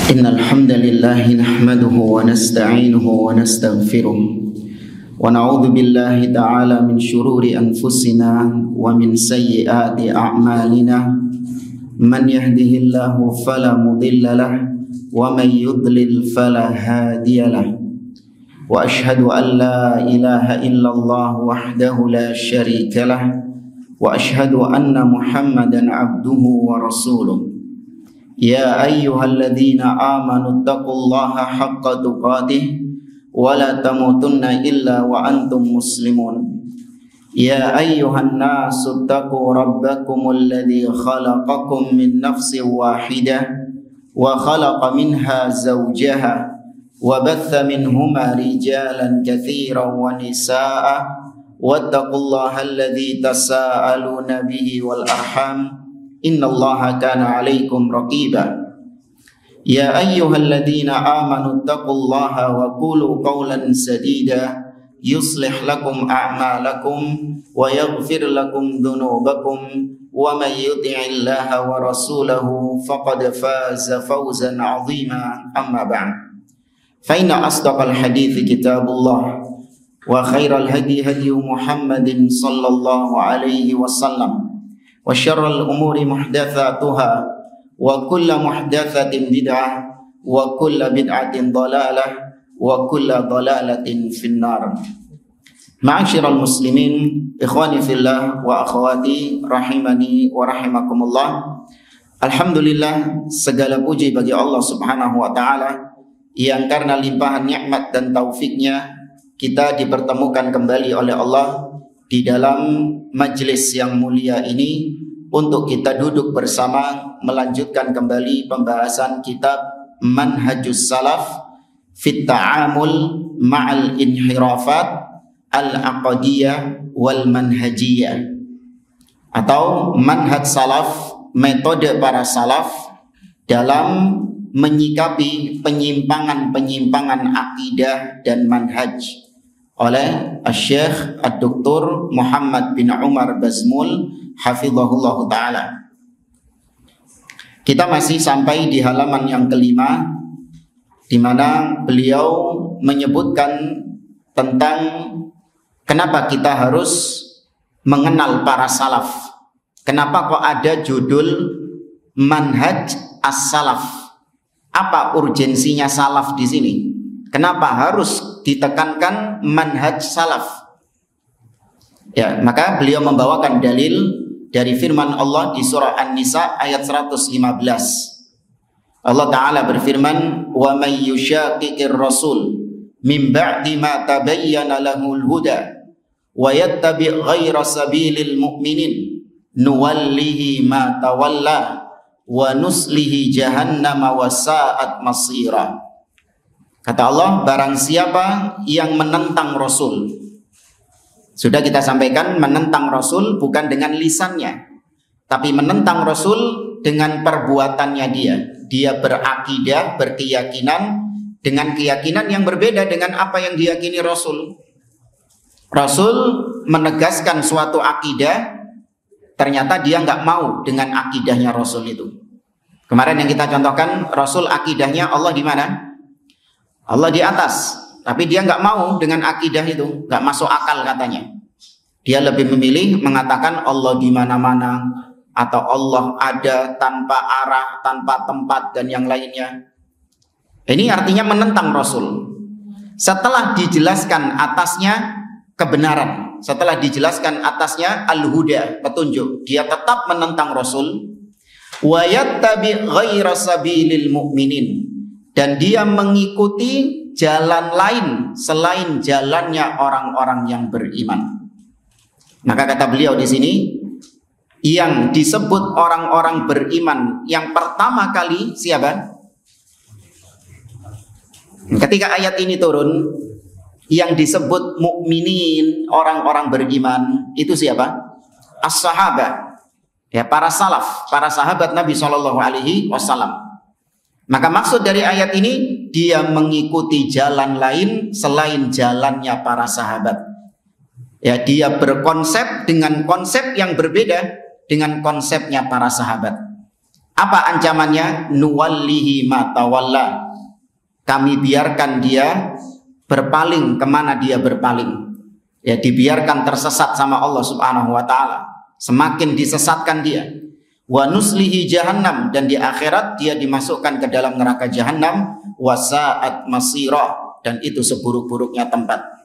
إن الحمد لله نحمده ونستعينه ونستغفره ونعوذ بالله تعالى من شرور أنفسنا ومن سيئات أعمالنا من يهده الله فلا مضل له ومن يضلل فلا هادي له وأشهد أن لا إله إلا الله وحده لا شريك له وأشهد أن محمدا عبده ورسوله يا أيها الذين آمنوا اتقوا الله حق تقاته ولا تموتن إلا وأنتم مسلمون يا أيها الناس اتقوا ربكم الذي خلقكم من نفس واحدة وخلق منها زوجها وبث منهما رجالا كثيرا ونساء واتقوا الله الذي تساءلون به والأرحام إن الله كان عليكم رقيبا يا أيها الذين آمنوا اتقوا الله وقولوا قولا سديدا يصلح لكم أعمالكم ويغفر لكم ذنوبكم ومن يطع الله ورسوله فقد فاز فوزا عظيما أما بعد فإن أصدق الحديث كتاب الله وخير الهدي هدي محمد صلى الله عليه وسلم وشر الأمور محدثاتها وكل محدثة بدعة وكل بدعة ضلالة وكل ضلالة في النار. معاشر المسلمين إخواني في الله وأخواتي rahimani wa rahimakumullah. Alhamdulillah, segala puji bagi Allah Subhanahu wa taala yang karena limpahan nikmat dan taufiknya kita dipertemukan kembali oleh Allah di dalam majelis yang mulia ini untuk kita duduk bersama melanjutkan kembali pembahasan kitab Manhajus Salaf fit Ta'amul Ma'al Inhirafat Al-Aqadiyah Wal Manhajiyah, atau Manhaj Salaf, metode para salaf dalam menyikapi penyimpangan-penyimpangan akidah dan manhaj, oleh Syekh Ad-Doktor Muhammad bin Umar Bazmul hafizahullah ta'ala. Kita masih sampai di halaman yang kelima, di mana beliau menyebutkan tentang kenapa kita harus mengenal para salaf. Kenapa kok ada judul Manhaj As-Salaf? Apa urgensinya salaf di sini? Kenapa harus ditekankan manhaj salaf? Ya, maka beliau membawakan dalil dari firman Allah di surah An-Nisa ayat 115. Allah Ta'ala berfirman, "Wa may yushaqiqir rasul min ba'di ma tabayyana lahul huda wa yattabi' ghaira sabilil mu'minin nuwallihi ma tawalla wa nuslihi jahannama wa sa'at masira." Kata Allah, barang siapa yang menentang Rasul. Sudah kita sampaikan, menentang Rasul bukan dengan lisannya, tapi menentang Rasul dengan perbuatannya dia. Dia berakidah, berkeyakinan dengan keyakinan yang berbeda dengan apa yang diyakini Rasul. Rasul menegaskan suatu akidah, ternyata dia nggak mau dengan akidahnya Rasul itu. Kemarin yang kita contohkan, Rasul akidahnya Allah di mana? Allah di atas, tapi dia nggak mau dengan akidah itu, nggak masuk akal katanya. Dia lebih memilih mengatakan Allah di mana-mana, atau Allah ada tanpa arah, tanpa tempat dan yang lainnya. Ini artinya menentang Rasul. Setelah dijelaskan atasnya kebenaran, setelah dijelaskan atasnya al-huda, petunjuk, dia tetap menentang Rasul. Wa yattabi' ghaira sabilil mu'minin, dan dia mengikuti jalan lain selain jalannya orang-orang yang beriman. Maka kata beliau di sini, yang disebut orang-orang beriman yang pertama kali siapa? Ketika ayat ini turun, yang disebut mukminin, orang-orang beriman, itu siapa? As-sahabah. Ya, para salaf, para sahabat Nabi SAW. Maka maksud dari ayat ini, dia mengikuti jalan lain selain jalannya para sahabat. Ya, dia berkonsep dengan konsep yang berbeda dengan konsepnya para sahabat. Apa ancamannya? Nuwallihi ma tawalla. Kami biarkan dia berpaling kemana dia berpaling. Ya, dibiarkan tersesat sama Allah Subhanahu wa taala. Semakin disesatkan dia. Wa nuslihi jahannam, dan di akhirat dia dimasukkan ke dalam neraka jahannam. Wa sa'at masira, dan itu seburuk-buruknya tempat.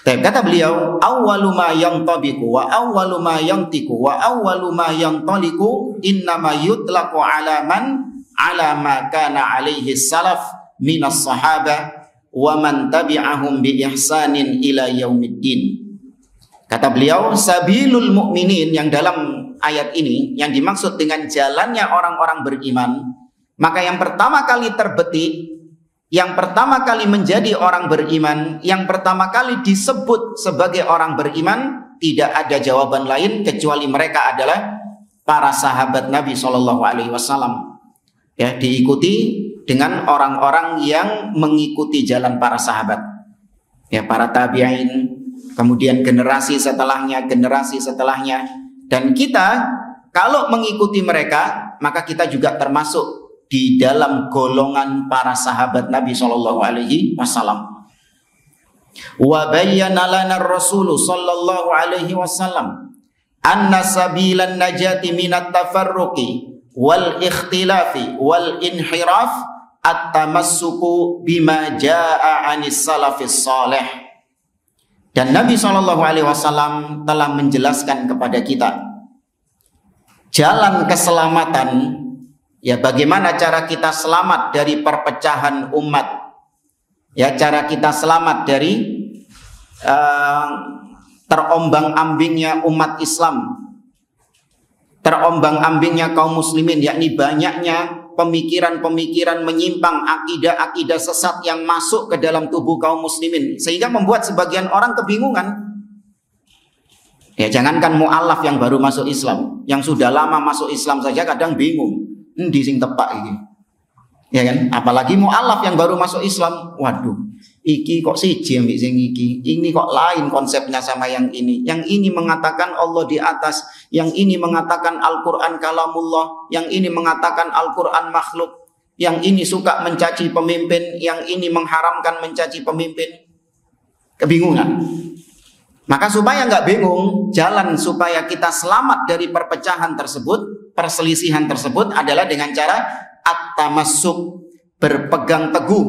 Kata beliau, awwalu ma yantabiqu wa awwalu ma yantiqu wa awwalu ma yantaliqu innama yutlaqu ala ma kana alaihi salaf minas sahaba wa man tabi'ahum bi ihsanin ila yaumiddin. Kata beliau, sabilul mu'minin, yang dalam ayat ini yang dimaksud dengan jalannya orang-orang beriman, maka yang pertama kali terbetik, yang pertama kali menjadi orang beriman, yang pertama kali disebut sebagai orang beriman, tidak ada jawaban lain kecuali mereka adalah para sahabat Nabi SAW. Ya, diikuti dengan orang-orang yang mengikuti jalan para sahabat. Ya, para tabi'in, kemudian generasi setelahnya, dan kita kalau mengikuti mereka, maka kita juga termasuk di dalam golongan para sahabat Nabi SAW. Wa bayyana lana ar-rasul sallallahu alaihi wasallam anna sabilan najati minat tafarruqi wal ikhtilafi wal inhiraf at-tamassuku bima jaa 'anis salafis salih. Dan Nabi SAW telah menjelaskan kepada kita jalan keselamatan. Ya, bagaimana cara kita selamat dari perpecahan umat? Ya, cara kita selamat dari terombang-ambingnya umat Islam, terombang-ambingnya kaum muslimin, yakni banyaknya pemikiran-pemikiran menyimpang, akidah-akidah sesat yang masuk ke dalam tubuh kaum muslimin, sehingga membuat sebagian orang kebingungan. Ya, jangankan mu'alaf yang baru masuk Islam, yang sudah lama masuk Islam saja kadang bingung. Endi sing tepak iki. Ya kan? Apalagi mu'alaf yang baru masuk Islam. Waduh, iki kok siji ambek sing iki. Ini kok lain konsepnya sama yang ini. Yang ini mengatakan Allah di atas, yang ini mengatakan Al-Qur'an kalamullah, yang ini mengatakan Al-Qur'an makhluk, yang ini suka mencaci pemimpin, yang ini mengharamkan mencaci pemimpin. Kebingungan. Maka supaya nggak bingung, jalan supaya kita selamat dari perpecahan tersebut, perselisihan tersebut adalah dengan cara at-tamassuk, berpegang teguh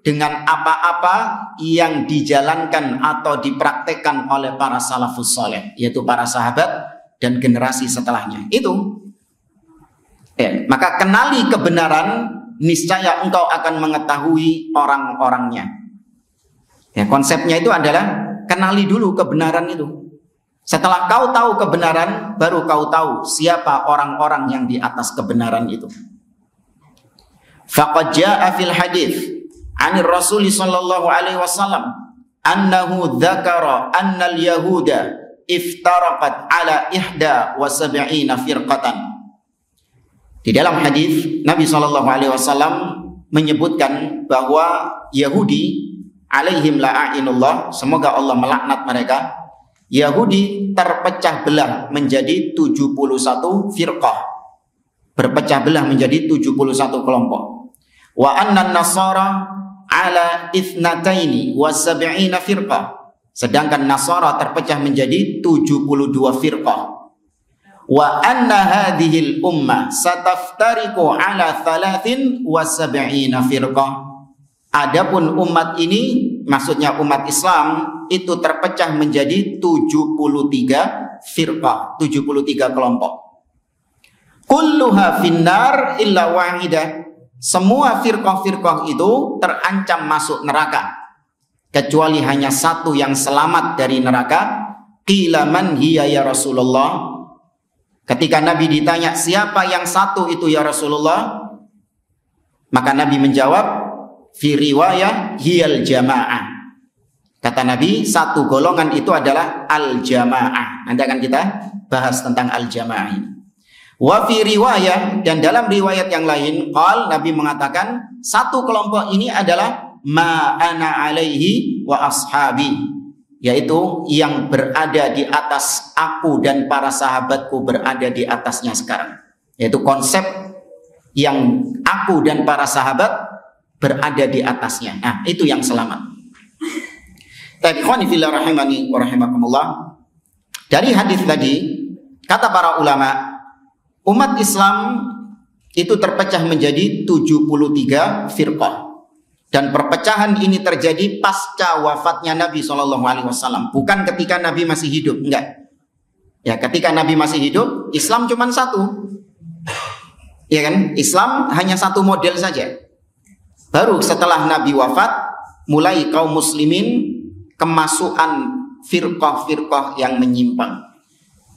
dengan apa-apa yang dijalankan atau dipraktekkan oleh para salafus saleh, yaitu para sahabat dan generasi setelahnya. Itu. Ya, maka kenali kebenaran, niscaya engkau akan mengetahui orang-orangnya. Ya, konsepnya itu adalah kenali dulu kebenaran itu. Setelah kau tahu kebenaran, baru kau tahu siapa orang-orang yang di atas kebenaran itu. Faqad jaa'a fil hadits 'anil Rasul sallallahu alaihi wasallam annahu dzakara annal yahuda iftaraqat ala 71 firqatan. Di dalam hadis Nabi sallallahu alaihi wasallam menyebutkan bahwa Yahudi alaihim la'inullah, semoga Allah melaknat mereka, Yahudi terpecah belah menjadi 71 firqah, berpecah belah menjadi 71 kelompok. Wa anna nasara ala ithnataini wa sab'ina firqah, sedangkan Nasara terpecah menjadi 72 firqah. Wa anna hadhil ummah sataftariqu ala 73 firqah. Adapun umat ini, maksudnya umat Islam, itu terpecah menjadi 73 firqah, 73 kelompok. Kulluha finnar illa wahidah. Semua firqah-firqah itu terancam masuk neraka, kecuali hanya satu yang selamat dari neraka. Qila man hiya ya Rasulullah. Ketika Nabi ditanya siapa yang satu itu ya Rasulullah, maka Nabi menjawab, fi riwayah hiyal jamaah. Kata Nabi, satu golongan itu adalah al-jamaah. Nanti akan kita bahas tentang al-jamaah ini. Wa fi riwayah, dan dalam riwayat yang lain, Nabi mengatakan satu kelompok ini adalah ma ana alaihi wa ashabi, yaitu yang berada di atas aku dan para sahabatku berada di atasnya sekarang. Yaitu konsep yang aku dan para sahabat berada di atasnya. Nah, itu yang selamat. Tapi ikhwani fillah rahimani wa rahimakumullah. Dari hadis tadi, kata para ulama, umat Islam itu terpecah menjadi 73 firqah. Dan perpecahan ini terjadi pasca wafatnya Nabi SAW. Bukan ketika Nabi masih hidup, enggak. Ya, ketika Nabi masih hidup, Islam cuma satu. Ya kan? Islam hanya satu model saja. Baru setelah Nabi wafat, mulai kaum muslimin kemasukan firqah-firqah yang menyimpang.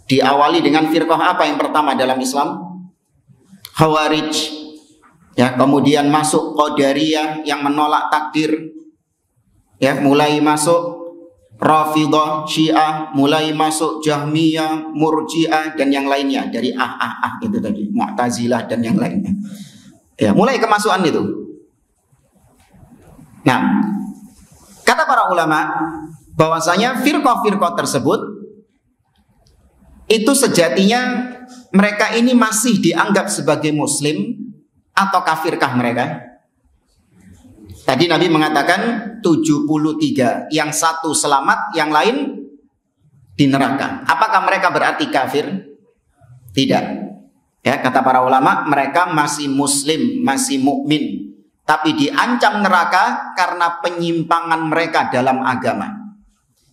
Diawali dengan firqah apa yang pertama dalam Islam? Khawarij. Ya, kemudian masuk Qadariyah yang menolak takdir. Ya, mulai masuk Rafidah, Syiah, mulai masuk Jahmiyah, Murji'ah dan yang lainnya dari itu tadi, Mu'tazilah dan yang lainnya. Ya, mulai kemasukan itu. Nah, kata para ulama bahwasanya firqah-firqah tersebut itu sejatinya mereka ini masih dianggap sebagai muslim atau kafirkah mereka? Tadi Nabi mengatakan 73, yang satu selamat, yang lain di neraka. Apakah mereka berarti kafir? Tidak. Ya, kata para ulama, mereka masih muslim, masih mukmin, tapi diancam neraka karena penyimpangan mereka dalam agama.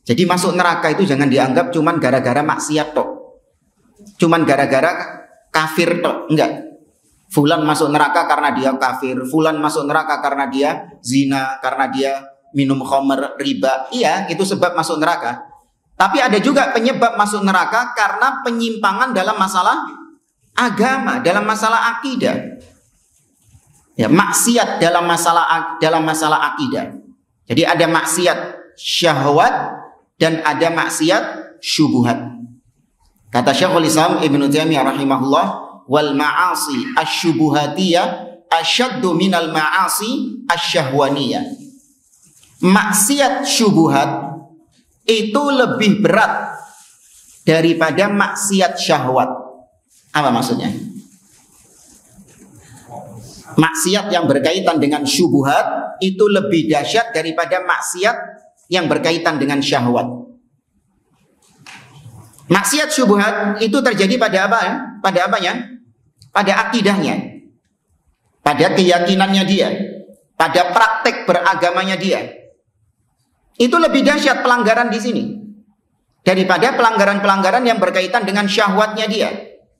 Jadi masuk neraka itu jangan dianggap cuman gara-gara maksiat tok. Cuman gara-gara kafir tok, enggak. Fulan masuk neraka karena dia kafir, fulan masuk neraka karena dia zina, karena dia minum khamr, riba. Iya, itu sebab masuk neraka. Tapi ada juga penyebab masuk neraka karena penyimpangan dalam masalah agama, dalam masalah akidah. Ya, maksiat dalam masalah akidah. Jadi ada maksiat syahwat dan ada maksiat syubhat. Kata Syekhul Islam Ibnu Taimiyah rahimahullah, wal ma'asi asyubuhatiyah asyaddu minal ma'asi asyahwaniyah. Maksiat syubhat itu lebih berat daripada maksiat syahwat. Apa maksudnya? Maksiat yang berkaitan dengan syubhat itu lebih dahsyat daripada maksiat yang berkaitan dengan syahwat. Maksiat syubhat itu terjadi pada apa? Pada apanya? Pada akidahnya, pada keyakinannya dia, pada praktek beragamanya dia. Itu lebih dahsyat pelanggaran di sini daripada pelanggaran-pelanggaran yang berkaitan dengan syahwatnya dia,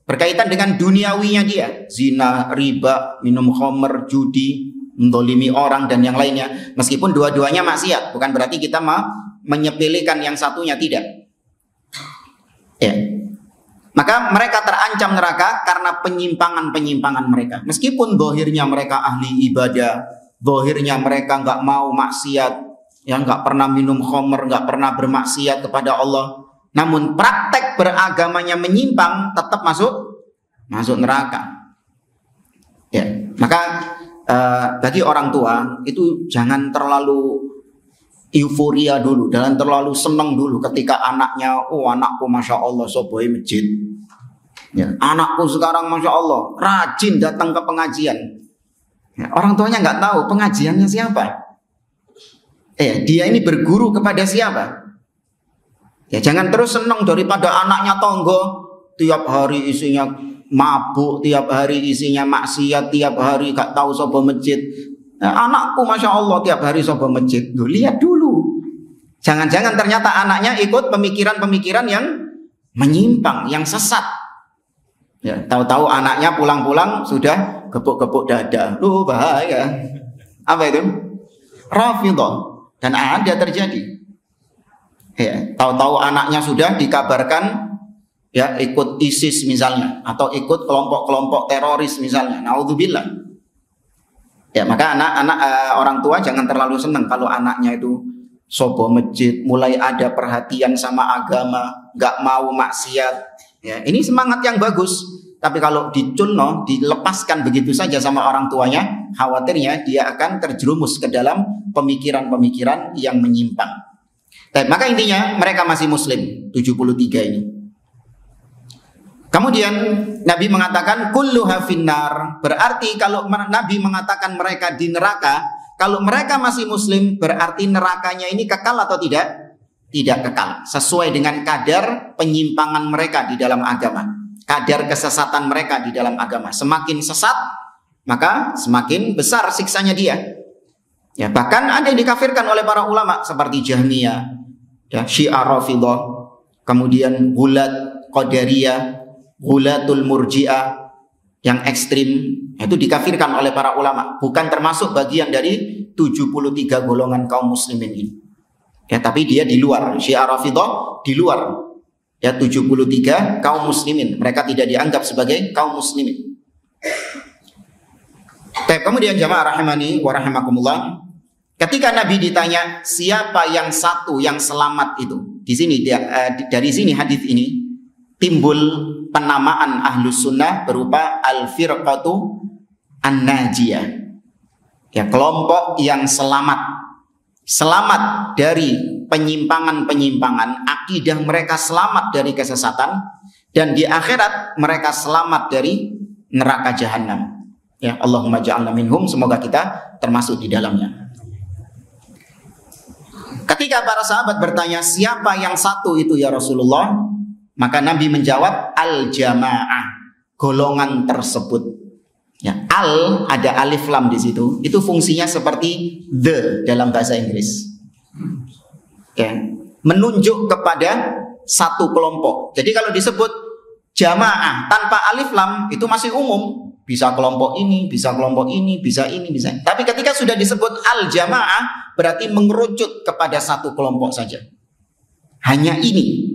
berkaitan dengan duniawinya dia, zina, riba, minum khamr, judi, mendolimi orang dan yang lainnya. Meskipun dua-duanya maksiat, bukan berarti kita menyepelekan yang satunya, tidak. Ya. Maka mereka terancam neraka karena penyimpangan-penyimpangan mereka. Meskipun zahirnya mereka ahli ibadah, zahirnya mereka nggak mau maksiat, yang nggak pernah minum khamr, nggak pernah bermaksiat kepada Allah, namun praktek beragamanya menyimpang, tetap masuk neraka. Ya, maka bagi orang tua itu jangan terlalu euforia dulu, jangan terlalu senang dulu ketika anaknya, oh anakku masya Allah soboy masjid, ya, anakku sekarang masya Allah rajin datang ke pengajian. Ya, orang tuanya nggak tahu pengajiannya siapa. Dia ini berguru kepada siapa? Ya, jangan terus senang daripada anaknya tonggo tiap hari isinya mabuk, tiap hari isinya maksiat, tiap hari gak tahu sobo masjid. Nah, anakku masya Allah tiap hari sobo masjid. Loh, lihat dulu, jangan-jangan ternyata anaknya ikut pemikiran-pemikiran yang menyimpang, yang sesat. Ya, tahu-tahu anaknya pulang-pulang sudah gepuk-gepuk dada. Loh, bahaya. Apa itu? Rafidah. Dan ada terjadi. Ya, tahu-tahu anaknya sudah dikabarkan ya ikut ISIS misalnya, atau ikut kelompok-kelompok teroris misalnya. Naudzubillah. Ya, maka anak-anak orang tua jangan terlalu senang kalau anaknya itu sobo masjid, mulai ada perhatian sama agama, nggak mau maksiat. Ya, ini semangat yang bagus. Tapi kalau diculno, dilepaskan begitu saja sama orang tuanya, khawatirnya dia akan terjerumus ke dalam pemikiran-pemikiran yang menyimpang. Maka intinya mereka masih muslim, 73 ini. Kemudian Nabi mengatakan kulluha finnar, berarti kalau Nabi mengatakan mereka di neraka, kalau mereka masih muslim berarti nerakanya ini kekal atau tidak? Tidak kekal, sesuai dengan kadar penyimpangan mereka di dalam agama, kadar kesesatan mereka di dalam agama. Semakin sesat maka semakin besar siksanya dia. Ya, bahkan ada yang dikafirkan oleh para ulama seperti Jahmiyah, ya, Syiah Rafidhah, kemudian Gulat Qadariyah, Gulatul Murji'ah yang ekstrim, itu dikafirkan oleh para ulama, bukan termasuk bagian dari 73 golongan kaum muslimin ini. Ya, tapi dia di luar. Syiah Rafidhah di luar. Ya, 73 kaum muslimin, mereka tidak dianggap sebagai kaum muslimin. Kemudian jamaah rahimani wa rahimakumullah, ketika Nabi ditanya siapa yang satu yang selamat itu, di sini dari sini hadis ini timbul penamaan ahlus sunnah berupa al-firqatu an-najiyah, ya, kelompok yang selamat dari penyimpangan-penyimpangan, akidah mereka selamat dari kesesatan, dan di akhirat mereka selamat dari neraka jahanam. Ya, Allahumma ja'alna minhum, semoga kita termasuk di dalamnya. Ketika para sahabat bertanya siapa yang satu itu ya Rasulullah, maka Nabi menjawab al-jamaah, golongan tersebut. Ya, al ada alif lam di situ, itu fungsinya seperti the dalam bahasa Inggris. Ya, menunjuk kepada satu kelompok. Jadi kalau disebut jamaah tanpa alif lam itu masih umum. Bisa kelompok ini, bisa kelompok ini, bisa ini, bisa. Tapi ketika sudah disebut al-jamaah berarti mengerucut kepada satu kelompok saja. Hanya ini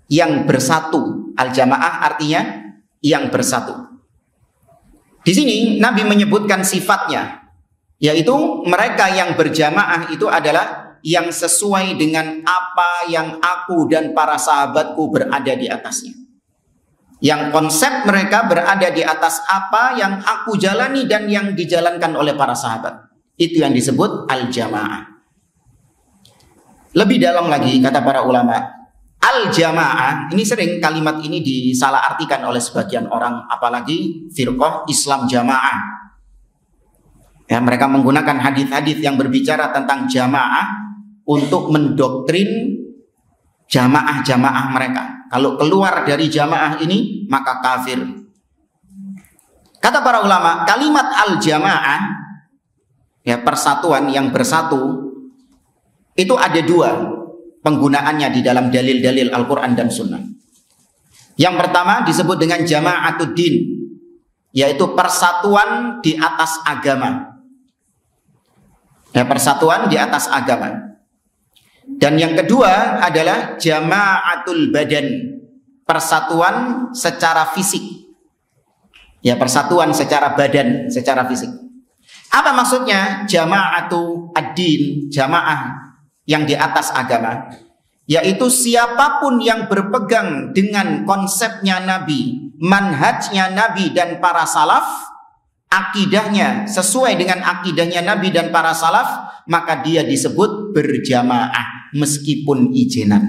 yang bersatu. Al-jamaah artinya yang bersatu. Di sini Nabi menyebutkan sifatnya, yaitu mereka yang berjamaah itu adalah yang sesuai dengan apa yang aku dan para sahabatku berada di atasnya. Yang konsep mereka berada di atas apa yang aku jalani dan yang dijalankan oleh para sahabat. Itu yang disebut al-jamaah. Lebih dalam lagi kata para ulama, al-jamaah, ini sering kalimat ini disalahartikan oleh sebagian orang, apalagi firqah Islam jamaah. Ya, mereka menggunakan hadis-hadis yang berbicara tentang jamaah untuk mendoktrin jamaah-jamaah mereka. Kalau keluar dari jamaah ini maka kafir. Kata para ulama, kalimat al-jamaah, ya, persatuan yang bersatu, itu ada dua penggunaannya di dalam dalil-dalil Al-Quran dan Sunnah. Yang pertama disebut dengan jama'atuddin, yaitu persatuan di atas agama. Ya, persatuan di atas agama. Dan yang kedua adalah jama'atul badan, persatuan secara fisik. Ya, persatuan secara badan, secara fisik. Apa maksudnya jama'atu ad-din, jamaah yang di atas agama? Yaitu siapapun yang berpegang dengan konsepnya Nabi, manhajnya Nabi dan para salaf, akidahnya sesuai dengan akidahnya Nabi dan para salaf, maka dia disebut berjamaah meskipun ijenan.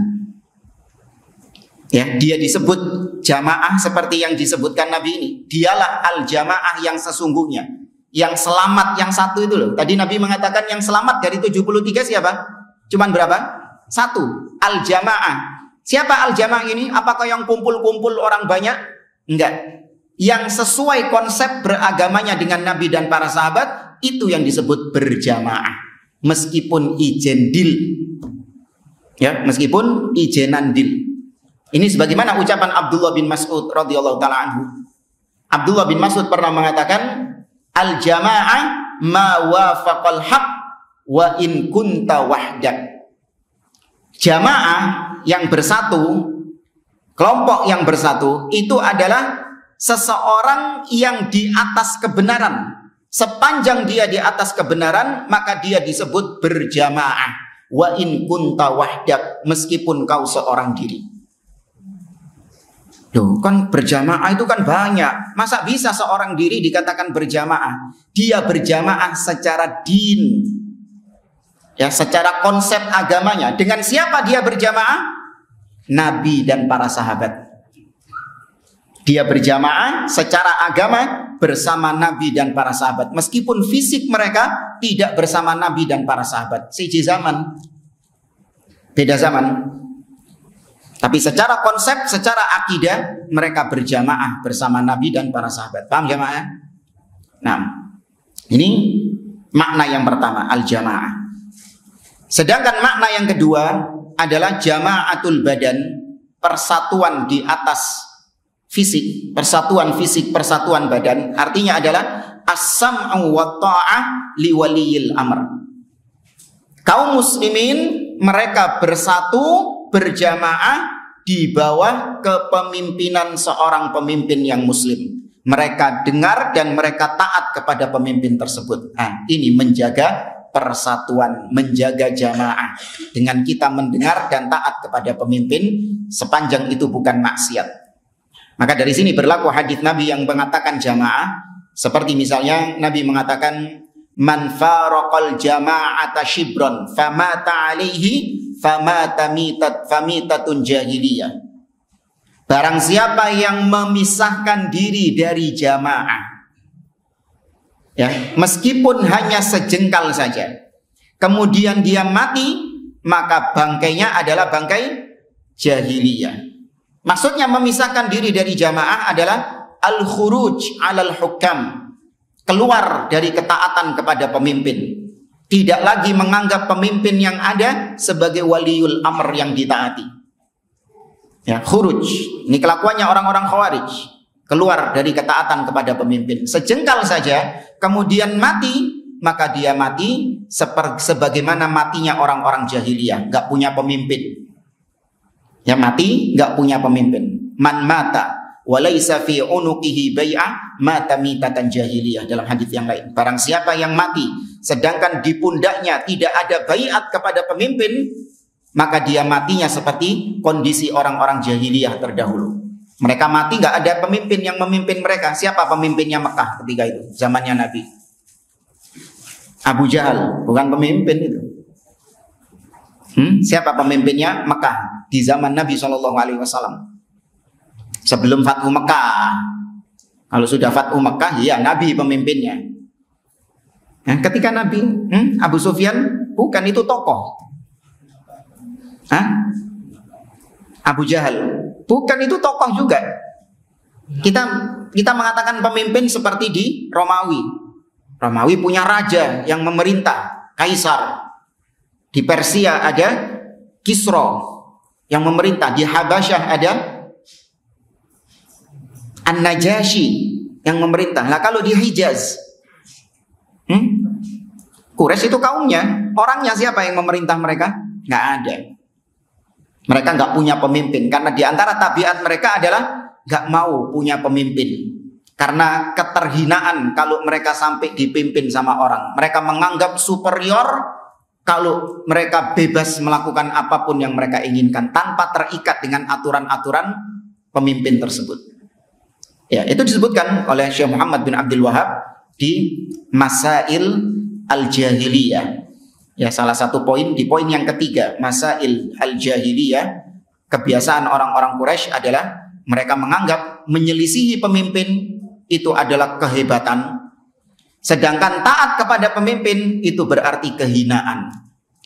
Ya, dia disebut jamaah seperti yang disebutkan Nabi ini. Dialah al-jamaah yang sesungguhnya, yang selamat, yang satu itu loh. Tadi Nabi mengatakan yang selamat dari 73 siapa? Cuman berapa? Satu, al-jamaah. Siapa al-jamaah ini? Apakah yang kumpul-kumpul orang banyak? Enggak. Yang sesuai konsep beragamanya dengan Nabi dan para sahabat, itu yang disebut berjamaah. Meskipun ijen dil. Ya, meskipun ijenan dil. Ini sebagaimana ucapan Abdullah bin Mas'ud radhiyallahu taala anhu. Abdullah bin Mas'ud pernah mengatakan, al-jamaah ma wafaqal haq wa in kunta wahdak. Jamaah yang bersatu, kelompok yang bersatu, itu adalah seseorang yang di atas kebenaran. Sepanjang dia di atas kebenaran, maka dia disebut berjamaah. Wa in kunta wahdak, meskipun kau seorang diri. Loh, kan berjamaah itu kan banyak. Masa bisa seorang diri dikatakan berjamaah? Dia berjamaah secara din, ya, secara konsep agamanya. Dengan siapa dia berjamaah? Nabi dan para sahabat. Dia berjamaah secara agama bersama Nabi dan para sahabat. Meskipun fisik mereka tidak bersama Nabi dan para sahabat. Siji zaman. Beda zaman. Tapi secara konsep, secara akidah, mereka berjamaah bersama Nabi dan para sahabat. Paham jamaah? Nah, ini makna yang pertama, al-jamaah. Sedangkan makna yang kedua adalah jama'atul badan, persatuan di atas fisik, persatuan fisik, persatuan badan. Artinya adalah as-sam'u wa ta'ah li waliyil amr. Kaum muslimin mereka bersatu, berjamaah di bawah kepemimpinan seorang pemimpin yang muslim. Mereka dengar dan mereka taat kepada pemimpin tersebut. Nah, ini menjaga persatuan, menjaga jamaah. Dengan kita mendengar dan taat kepada pemimpin, sepanjang itu bukan maksiat. Maka dari sini berlaku hadis Nabi yang mengatakan jamaah. Seperti misalnya Nabi mengatakan, man faraqal jama'ata shibron famata alaihi famata famitatun jahiliyah. Barang siapa yang memisahkan diri dari jamaah, ya, meskipun hanya sejengkal saja, kemudian dia mati, maka bangkainya adalah bangkai jahiliyah. Maksudnya memisahkan diri dari jamaah adalah al-khuruj alal hukam, keluar dari ketaatan kepada pemimpin. Tidak lagi menganggap pemimpin yang ada sebagai waliul amr yang ditaati. Ya, khuruj. Ini kelakuannya orang-orang khawarij. Keluar dari ketaatan kepada pemimpin. Sejengkal saja, kemudian mati, maka dia mati sebagaimana matinya orang-orang jahiliyah. Gak punya pemimpin. Ya, mati gak punya pemimpin. Man mata walaysa fi unuqihi bai'ah mata mitatan jahiliyah, dalam hadis yang lain. Barang siapa yang mati sedangkan di pundaknya tidak ada baiat kepada pemimpin, maka dia matinya seperti kondisi orang-orang jahiliyah terdahulu. Mereka mati nggak ada pemimpin yang memimpin mereka. Siapa pemimpinnya Mekah ketika itu, zamannya Nabi? Abu Jahal, bukan pemimpin itu. Siapa pemimpinnya Mekah di zaman Nabi SAW? Sebelum Fathu Mekah. Kalau sudah Fathu Mekah, ya Nabi pemimpinnya. Nah, ketika Nabi, Abu Sufyan bukan itu tokoh. Abu Jahal bukan itu tokoh juga. Kita mengatakan pemimpin seperti di Romawi. Romawi punya raja yang memerintah, kaisar. Di Persia ada Kisra yang memerintah. Di Habasyah ada An-Najasyi yang memerintah. Nah, kalau di Hijaz, Quraisy itu kaumnya, orangnya siapa yang memerintah mereka? Nggak ada. Mereka nggak punya pemimpin karena di antara tabiat mereka adalah nggak mau punya pemimpin karena keterhinaan kalau mereka sampai dipimpin sama orang. Mereka menganggap superior kalau mereka bebas melakukan apapun yang mereka inginkan tanpa terikat dengan aturan-aturan pemimpin tersebut. Ya, itu disebutkan oleh Syekh Muhammad bin Abdul Wahab di Masail al-Jahiliyah. Ya, salah satu poin di poin yang ketiga, Masail al-Jahiliyah, kebiasaan orang-orang Quraisy adalah mereka menganggap menyelisihi pemimpin itu adalah kehebatan, sedangkan taat kepada pemimpin itu berarti kehinaan.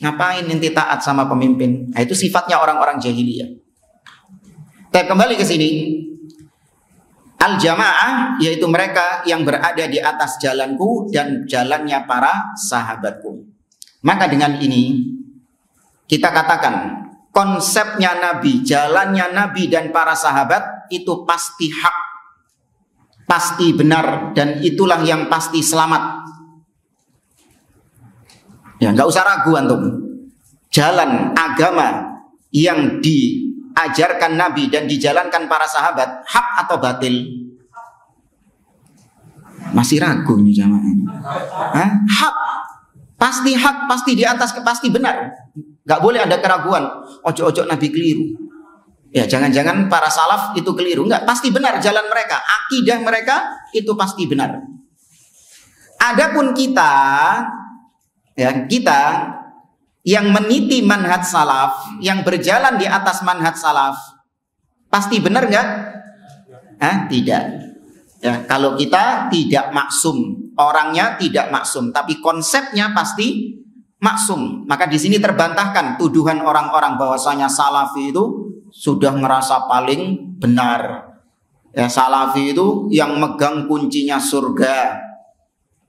Ngapain nanti taat sama pemimpin? Nah, itu sifatnya orang-orang jahiliyah. Kita kembali ke sini. Al-jamaah yaitu mereka yang berada di atas jalanku dan jalannya para sahabatku. Maka dengan ini kita katakan konsepnya Nabi, jalannya Nabi dan para sahabat itu pasti hak, pasti benar, dan itulah yang pasti selamat. Ya, nggak usah ragu antum. Jalan agama yang diajarkan Nabi dan dijalankan para sahabat hak atau batil? Masih ragu nih jamaah ini. Hak, pasti hak, pasti di atas, pasti benar. Gak boleh ada keraguan. Ojo-ojo Nabi keliru. Ya, jangan-jangan para salaf itu keliru. Enggak, pasti benar jalan mereka, akidah mereka itu pasti benar. Adapun kita, ya kita yang meniti manhaj salaf, yang berjalan di atas manhaj salaf, pasti benar enggak? Tidak. Ya, kalau kita tidak maksum, orangnya tidak maksum, tapi konsepnya pasti maksum. Maka di sini terbantahkan tuduhan orang-orang bahwasanya Salafi itu sudah ngerasa paling benar. Ya, Salafi itu yang megang kuncinya surga.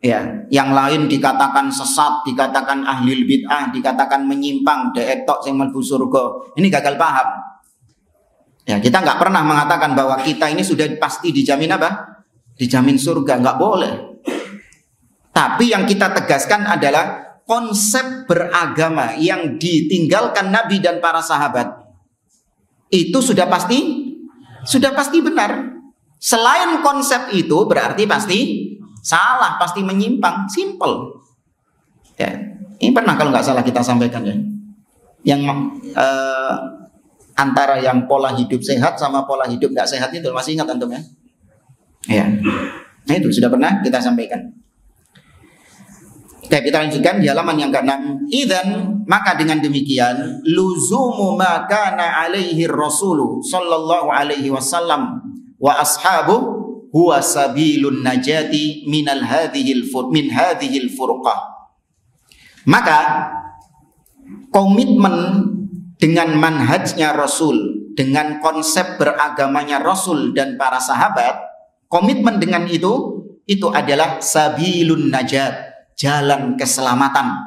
Ya, yang lain dikatakan sesat, dikatakan ahli bid'ah, dikatakan menyimpang, deetok sing mlebu surga. Ini gagal paham. Ya, kita nggak pernah mengatakan bahwa kita ini sudah pasti dijamin apa? Dijamin surga, nggak boleh. Tapi yang kita tegaskan adalah konsep beragama yang ditinggalkan Nabi dan para sahabat itu sudah pasti benar. Selain konsep itu berarti pasti salah, pasti menyimpang. Simple. Ya, ini pernah kalau nggak salah kita sampaikan ya. Yang antara yang pola hidup sehat sama pola hidup nggak sehat itu masih ingat antum ya? Ya, nah itu sudah pernah kita sampaikan. Oke, kita lanjutkan di halaman yang ke-6. Idzan, maka dengan demikian luzumu ma kana alaihi rasulu sallallahu alaihi wasallam wa ashabu huwa sabilun najati min hadhil furqah. Maka komitmen dengan manhajnya Rasul, dengan konsep beragamanya Rasul dan para sahabat, komitmen dengan itu adalah sabilun najat, jalan keselamatan,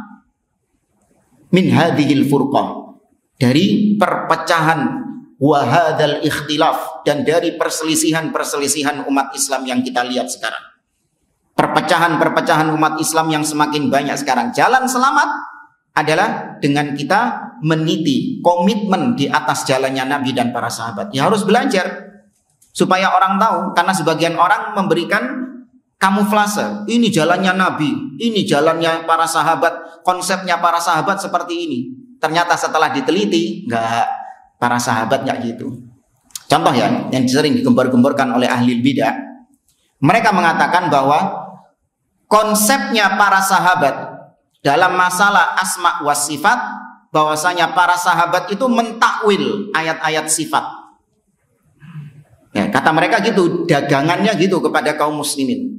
min hadhil furqah, dari perpecahan, wa hadzal ikhtilaf, dan dari perselisihan umat Islam yang kita lihat sekarang. Perpecahan umat Islam yang semakin banyak sekarang. Jalan selamat adalah dengan kita meniti komitmen di atas jalannya Nabi dan para sahabat. Ya, harus belajar supaya orang tahu, karena sebagian orang memberikan kamuflase. Ini jalannya Nabi, ini jalannya para sahabat, konsepnya para sahabat seperti ini. Ternyata setelah diteliti, enggak, para sahabat enggak gitu. Contoh ya, yang sering digembar-gemborkan oleh ahli bidah. Mereka mengatakan bahwa konsepnya para sahabat dalam masalah asma wa sifat, bahwasanya para sahabat itu mentakwil ayat-ayat sifat. Ya, kata mereka gitu, dagangannya gitu kepada kaum muslimin.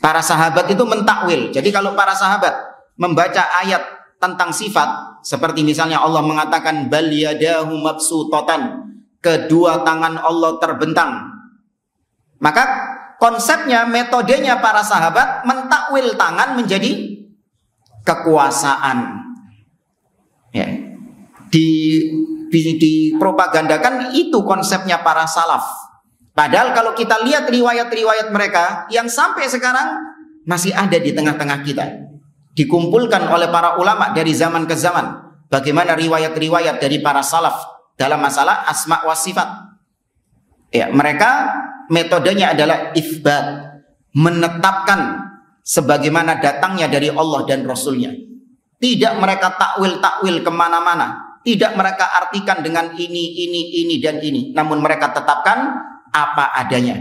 Para sahabat itu mentakwil. Jadi kalau para sahabat membaca ayat tentang sifat, seperti misalnya Allah mengatakan bal yadahu mabsutatan, kedua tangan Allah terbentang, maka konsepnya, metodenya para sahabat mentakwil tangan menjadi kekuasaan. Ya. Dipropagandakan itu konsepnya para salaf. Padahal kalau kita lihat riwayat-riwayat mereka yang sampai sekarang masih ada di tengah-tengah kita, dikumpulkan oleh para ulama dari zaman ke zaman. Bagaimana riwayat-riwayat dari para salaf dalam masalah asma wa sifat. Ya, mereka metodenya adalah itsbat, menetapkan sebagaimana datangnya dari Allah dan Rasulnya. Tidak mereka takwil-takwil kemana-mana. Tidak mereka artikan dengan ini, dan ini. Namun mereka tetapkan apa adanya.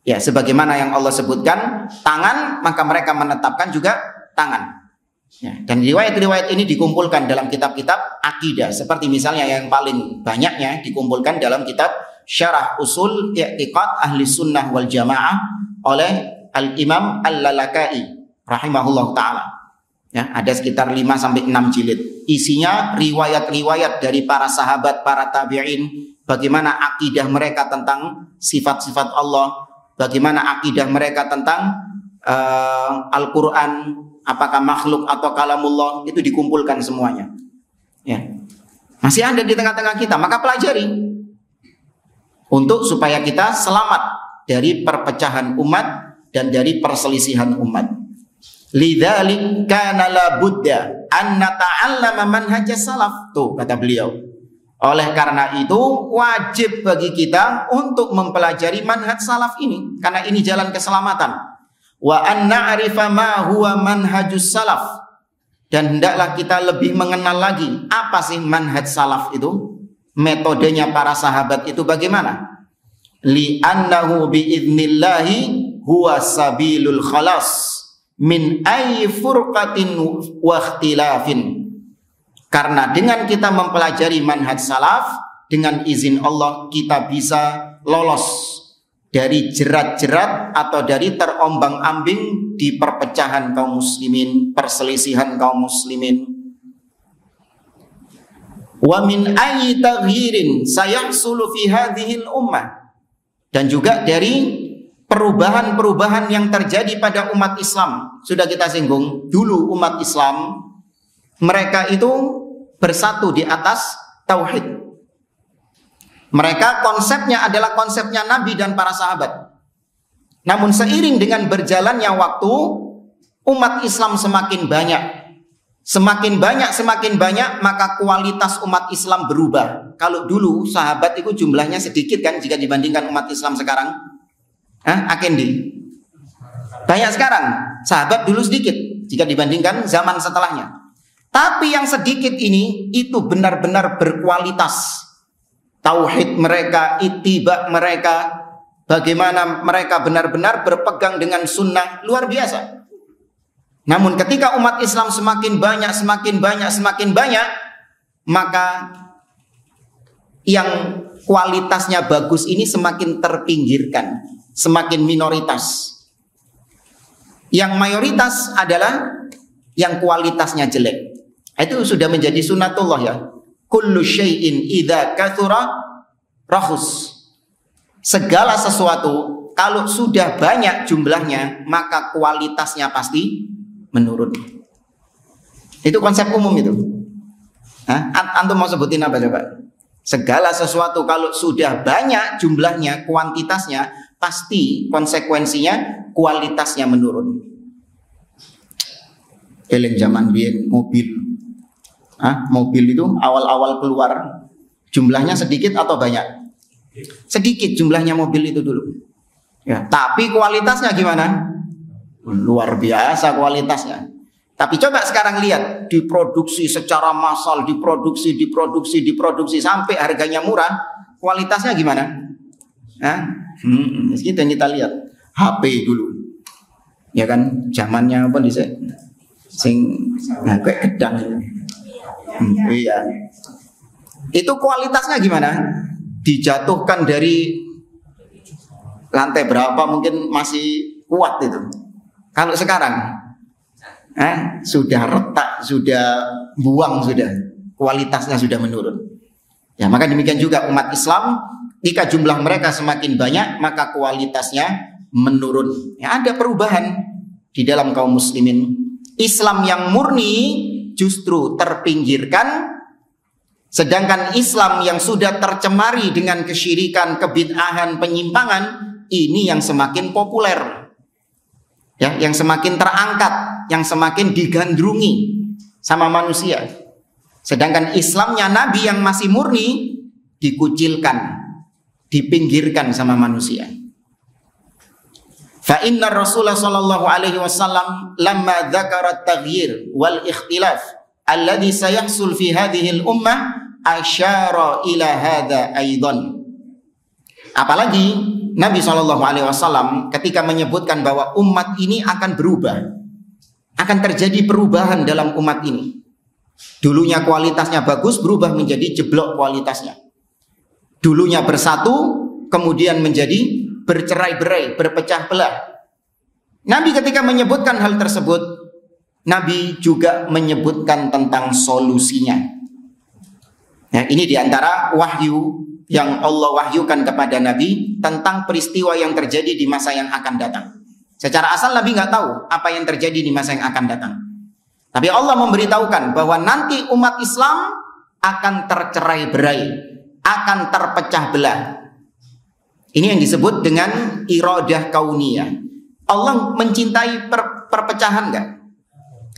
Ya, sebagaimana yang Allah sebutkan, tangan, maka mereka menetapkan juga tangan. Ya, dan riwayat-riwayat ini dikumpulkan dalam kitab-kitab akidah. Seperti misalnya yang paling banyaknya dikumpulkan dalam kitab Syarah Usul I'tiqad Ahli Sunnah wal Jamaah oleh Al-Imam Al-Lalaka'i rahimahullah ta'ala. Ya, ada sekitar 5-6 jilid. Isinya riwayat-riwayat dari para sahabat, para tabi'in, bagaimana akidah mereka tentang sifat-sifat Allah, bagaimana akidah mereka tentang Al-Quran, apakah makhluk atau kalamullah, itu dikumpulkan semuanya. Ya. Masih ada di tengah-tengah kita, maka pelajari untuk supaya kita selamat dari perpecahan umat dan dari perselisihan umat. Lidzalik kana la budda an nata'allama manhaj salaf. Tuh kata beliau. Oleh karena itu wajib bagi kita untuk mempelajari manhaj salaf ini, karena ini jalan keselamatan. Wa an na'rifa ma huwa manhajus salaf, dan hendaklah kita lebih mengenal lagi apa sih manhaj salaf itu, metodenya para sahabat itu bagaimana. Li annahu bi idnillahi huwa sabilul khalas min ayyi furqatin wa ikhtilafin. Karena dengan kita mempelajari manhaj salaf, dengan izin Allah kita bisa lolos dari jerat-jerat atau dari terombang-ambing di perpecahan kaum muslimin, perselisihan kaum muslimin. Wa min ayyi taghyirin sayahsulu fi hadhil ummah, dan juga dari perubahan-perubahan yang terjadi pada umat Islam. Sudah kita singgung dulu, umat Islam mereka itu bersatu di atas tauhid. Mereka konsepnya adalah konsepnya Nabi dan para sahabat. Namun seiring dengan berjalannya waktu, umat Islam semakin banyak. Semakin banyak, maka kualitas umat Islam berubah. Kalau dulu sahabat itu jumlahnya sedikit kan jika dibandingkan umat Islam sekarang. Akendi? Banyak sekarang. Sahabat dulu sedikit jika dibandingkan zaman setelahnya. Tapi yang sedikit ini itu benar-benar berkualitas. Tauhid mereka, ittiba mereka, bagaimana mereka benar-benar berpegang dengan sunnah, luar biasa. Namun ketika umat Islam semakin banyak, maka yang kualitasnya bagus ini semakin terpinggirkan, semakin minoritas. Yang mayoritas adalah yang kualitasnya jelek. Itu sudah menjadi sunnatullah ya. Kullu syai'in idza kathura rahus. Segala sesuatu kalau sudah banyak jumlahnya, maka kualitasnya pasti menurun. Itu konsep umum itu. Antum mau sebutin apa coba? Segala sesuatu kalau sudah banyak jumlahnya, kuantitasnya, pasti konsekuensinya kualitasnya menurun. Eling zaman biyen mobil. Mobil itu awal-awal keluar jumlahnya sedikit atau banyak? Sedikit jumlahnya mobil itu dulu. Ya, tapi kualitasnya gimana? Luar biasa kualitasnya. Tapi coba sekarang lihat, diproduksi secara massal, diproduksi sampai harganya murah, kualitasnya gimana? Kita lihat HP dulu. Ya kan, zamannya apa nih? Kayak gedang. Iya. Itu kualitasnya gimana? Dijatuhkan dari lantai berapa mungkin masih kuat itu. Kalau sekarang sudah retak, sudah buang, sudah kualitasnya sudah menurun. Ya, maka demikian juga umat Islam, jika jumlah mereka semakin banyak, maka kualitasnya menurun. Ya, ada perubahan di dalam kaum muslimin. Islam yang murni justru terpinggirkan, sedangkan Islam yang sudah tercemari dengan kesyirikan, kebid'ahan, penyimpangan, ini yang semakin populer, ya, yang semakin terangkat, yang semakin digandrungi sama manusia. Sedangkan Islamnya Nabi yang masih murni dikucilkan, dipinggirkan sama manusia. Fa inna Rasulullah sallallahu alaihi wasallam lamma dzakara at-taghyir wal ikhtilaf alladhi sayahsul fi hadhihi al-ummah asyara ila hadha aidan. Apalagi Nabi sallallahu alaihi wasallam ketika menyebutkan bahwa umat ini akan berubah, akan terjadi perubahan dalam umat ini. Dulunya kualitasnya bagus, berubah menjadi jeblok kualitasnya. Dulunya bersatu, kemudian menjadi bercerai-berai, berpecah belah. Nabi ketika menyebutkan hal tersebut, Nabi juga menyebutkan tentang solusinya. Ya, ini diantara wahyu yang Allah wahyukan kepada Nabi tentang peristiwa yang terjadi di masa yang akan datang. Secara asal Nabi nggak tahu apa yang terjadi di masa yang akan datang. Tapi Allah memberitahukan bahwa nanti umat Islam akan tercerai-berai, akan terpecah belah. Ini yang disebut dengan iradah kauniyah. Allah mencintai perpecahan enggak?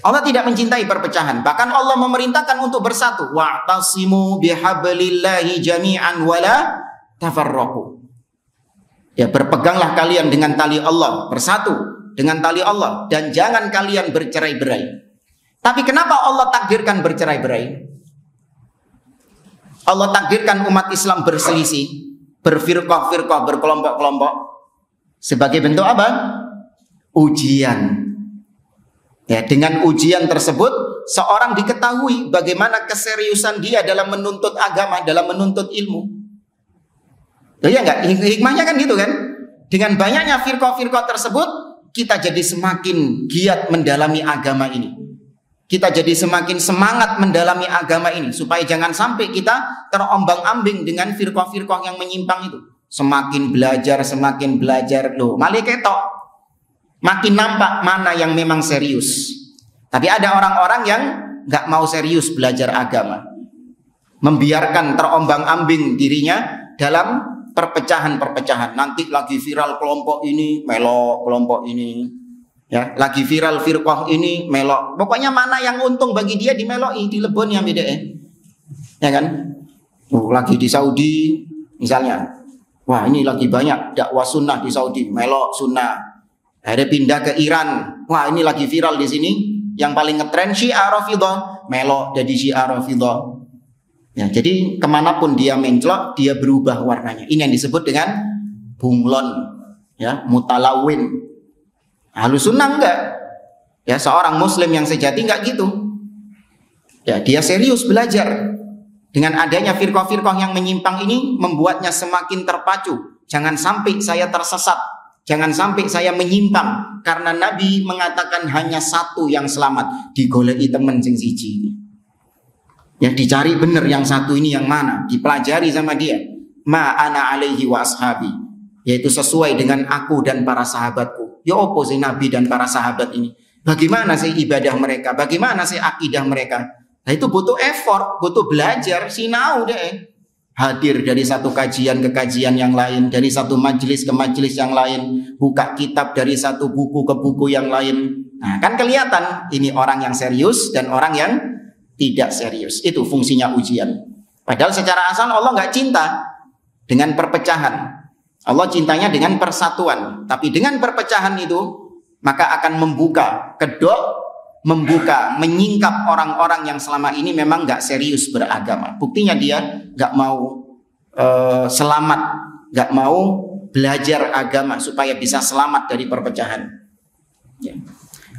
Allah tidak mencintai perpecahan. Bahkan Allah memerintahkan untuk bersatu. Wa'tasimu bihablillahi jami'an wala tafarraqu. Ya, berpeganglah kalian dengan tali Allah, bersatu dengan tali Allah, dan jangan kalian bercerai-berai. Tapi kenapa Allah takdirkan bercerai-berai? Allah takdirkan umat Islam berselisih, berfirqah-firqah, berkelompok-kelompok, sebagai bentuk apa? Ujian. Ya, dengan ujian tersebut seorang diketahui bagaimana keseriusan dia dalam menuntut agama, dalam menuntut ilmu. Ya enggak, hikmahnya kan gitu kan? Dengan banyaknya firqah-firqah tersebut, kita jadi semakin giat mendalami agama ini. Kita jadi semakin semangat mendalami agama ini, supaya jangan sampai kita terombang-ambing dengan firqah-firqah yang menyimpang itu. Semakin belajar loh, malah ketok. Makin nampak mana yang memang serius. Tapi ada orang-orang yang nggak mau serius belajar agama, membiarkan terombang-ambing dirinya dalam perpecahan-perpecahan. Nanti lagi viral kelompok ini melok kelompok ini, ya, lagi viral firqah ini melok. Pokoknya mana yang untung bagi dia dimeloi, dilebon yang beda, ya kan? Lagi di Saudi misalnya, wah ini lagi banyak dakwah sunnah di Saudi, melok sunnah. Ada pindah ke Iran, wah ini lagi viral di sini, yang paling ngetren Syiah Rafidhah, melok jadi Syiah Rafidhah. Ya, jadi kemanapun dia menclok, dia berubah warnanya. Ini yang disebut dengan bunglon, ya, mutalawin. Ahlus sunnah enggak, ya, seorang muslim yang sejati enggak gitu. Ya, dia serius belajar. Dengan adanya firqah-firqah yang menyimpang ini membuatnya semakin terpacu. Jangan sampai saya tersesat, jangan sampai saya menyimpang, karena Nabi mengatakan hanya satu yang selamat, digoleki temen sing siji. Ya, dicari benar yang satu ini yang mana, dipelajari sama dia. Ma ana alaihi wa ashabi, yaitu sesuai dengan aku dan para sahabatku. Ya opo sih Nabi dan para sahabat ini? Bagaimana sih ibadah mereka? Bagaimana sih akidah mereka? Nah itu butuh effort, butuh belajar, sinau deh. Hadir dari satu kajian ke kajian yang lain, dari satu majelis ke majelis yang lain, buka kitab dari satu buku ke buku yang lain. Nah kan kelihatan ini orang yang serius dan orang yang tidak serius. Itu fungsinya ujian. Padahal secara asal Allah nggak cinta dengan perpecahan. Allah cintanya dengan persatuan. Tapi dengan perpecahan itu, maka akan membuka kedok, menyingkap orang-orang yang selama ini memang nggak serius beragama. Buktinya dia nggak mau selamat, nggak mau belajar agama supaya bisa selamat dari perpecahan. Ya.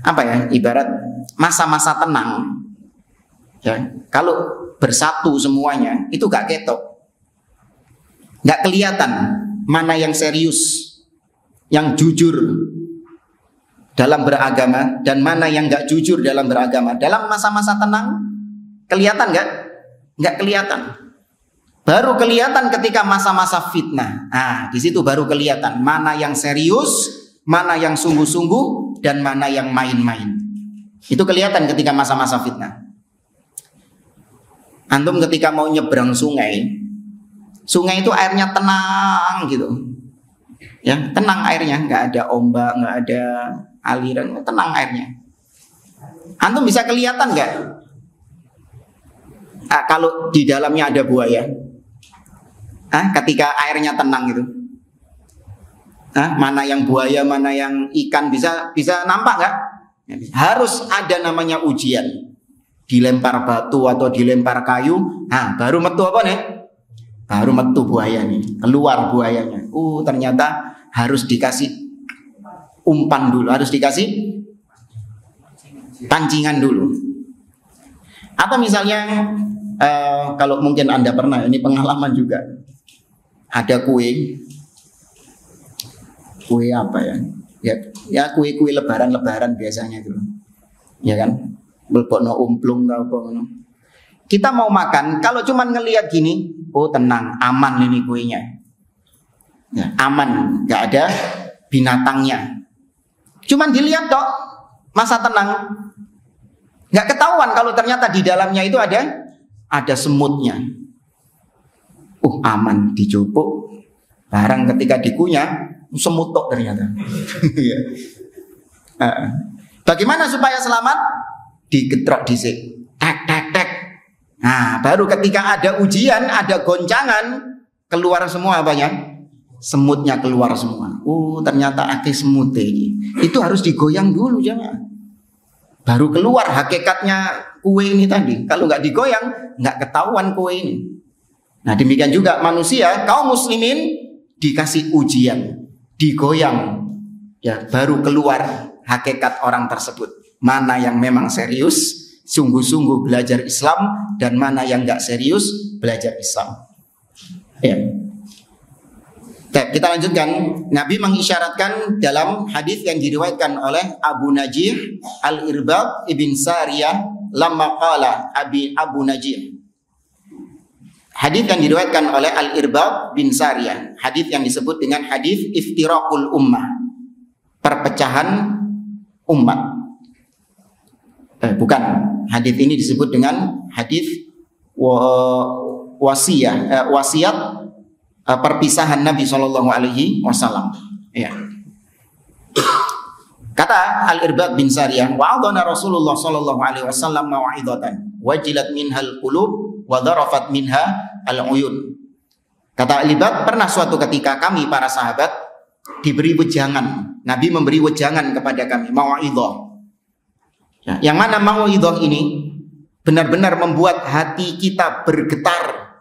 Apa ya? Ibarat masa-masa tenang. Ya, kalau bersatu semuanya itu gak ketok, gak kelihatan mana yang serius, yang jujur dalam beragama dan mana yang gak jujur dalam beragama. Dalam masa-masa tenang kelihatan gak? Gak kelihatan. Baru kelihatan ketika masa-masa fitnah. Nah, di situ baru kelihatan mana yang serius, mana yang sungguh-sungguh, dan mana yang main-main. Itu kelihatan ketika masa-masa fitnah. Antum ketika mau nyebrang sungai itu airnya tenang gitu, ya, tenang airnya, nggak ada ombak, nggak ada aliran, tenang airnya. Antum bisa kelihatan nggak? Kalau di dalamnya ada buaya, ketika airnya tenang itu, mana yang buaya, mana yang ikan, bisa nampak nggak? Harus ada namanya ujian. Dilempar batu atau dilempar kayu, baru metu apa nih? Baru metu buaya nih, keluar buayanya. Ternyata harus dikasih umpan dulu, harus dikasih pancingan dulu. Atau misalnya kalau mungkin Anda pernah, ini pengalaman juga, ada kue apa ya? Ya kue lebaran biasanya gitu, ya kan? Belbokno umplung tau apa ngono. Kita mau makan, kalau cuman ngelihat gini, tenang, aman ini kuenya. Ya, aman, nggak ada binatangnya. Cuman dilihat dok, masa tenang. Nggak ketahuan kalau ternyata di dalamnya itu ada semutnya. Aman, dicupuk. Barang ketika dikunyah, semut tok ternyata. Bagaimana supaya selamat? Digetrok disik, tek. Nah, baru ketika ada ujian, ada goncangan, keluar semua apanya? Semutnya keluar semua. Ternyata akeh semut ini. Itu harus digoyang dulu jangan. Baru keluar hakikatnya kue ini tadi. Kalau nggak digoyang, nggak ketahuan kue ini. Nah, demikian juga manusia, kaum muslimin dikasih ujian, digoyang, ya, baru keluar hakikat orang tersebut. Mana yang memang serius, sungguh-sungguh belajar Islam, dan mana yang gak serius, belajar Islam. Ya. Kita lanjutkan. Nabi mengisyaratkan dalam hadis yang diriwayatkan oleh Abu Najih Al-Irbad ibn Sariyah lamma qala Abu Najih. Hadis yang diriwayatkan oleh Al-Irbad bin Sariyah, hadis yang disebut dengan hadis iftiraqul ummah, perpecahan umat. Bukan, hadis ini disebut dengan hadis wasiat perpisahan Nabi Shallallahu Alaihi Wasallam. Ya. Kata Al-Irbad bin Sariyah, wa'adana Rasulullah Shallallahu Alaihi Wasallam maw'idatan, wajilat minhal qulub, wa dharafat minha al-uyun. Kata Al-Irbad, pernah suatu ketika kami para sahabat diberi wejangan. Nabi memberi wejangan kepada kami, maw'idah. Ya, yang mana maw'idah ini benar-benar membuat hati kita bergetar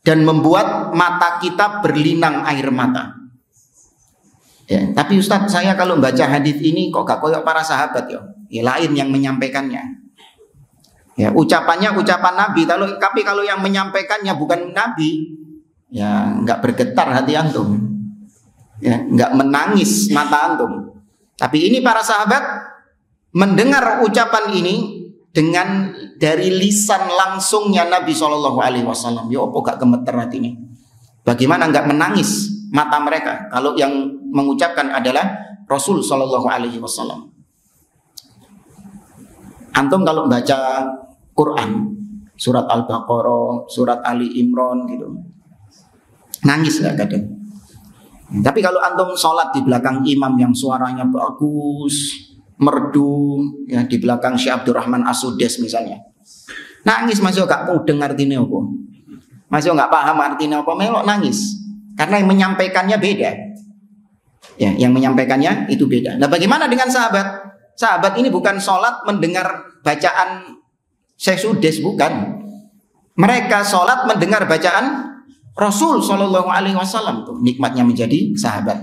dan membuat mata kita berlinang air mata. Ya, tapi Ustadz, saya kalau baca hadis ini kok gak koyok para sahabat ya. Ya lain yang menyampaikannya. Ya, ucapannya ucapan Nabi, tapi kalau yang menyampaikannya bukan Nabi, ya nggak bergetar hati antum. Ya, nggak menangis mata antum. Tapi ini para sahabat mendengar ucapan ini dengan dari lisan langsungnya Nabi Shallallahu Alaihi Wasallam. Ya apa gak gemeter hati ini? Bagaimana nggak menangis mata mereka kalau yang mengucapkan adalah Rasul Shallallahu Alaihi Wasallam. Antum kalau baca Quran, surat Al-Baqarah, surat Ali Imran gitu, nangis nggak kadang? Tapi kalau antum sholat di belakang imam yang suaranya bagus, merdu, ya di belakang Syekh Abdurrahman As-Sudes misalnya, nangis masih gak mudeng artinya apa, masih gak paham artinya apa, melok nangis karena yang menyampaikannya beda. Ya, yang menyampaikannya itu beda. Nah, bagaimana dengan sahabat? Sahabat ini bukan sholat mendengar bacaan Syekh Sudes, bukan. Mereka sholat mendengar bacaan Rasul Shallallahu Alaihi Wasallam. Tuh nikmatnya menjadi sahabat.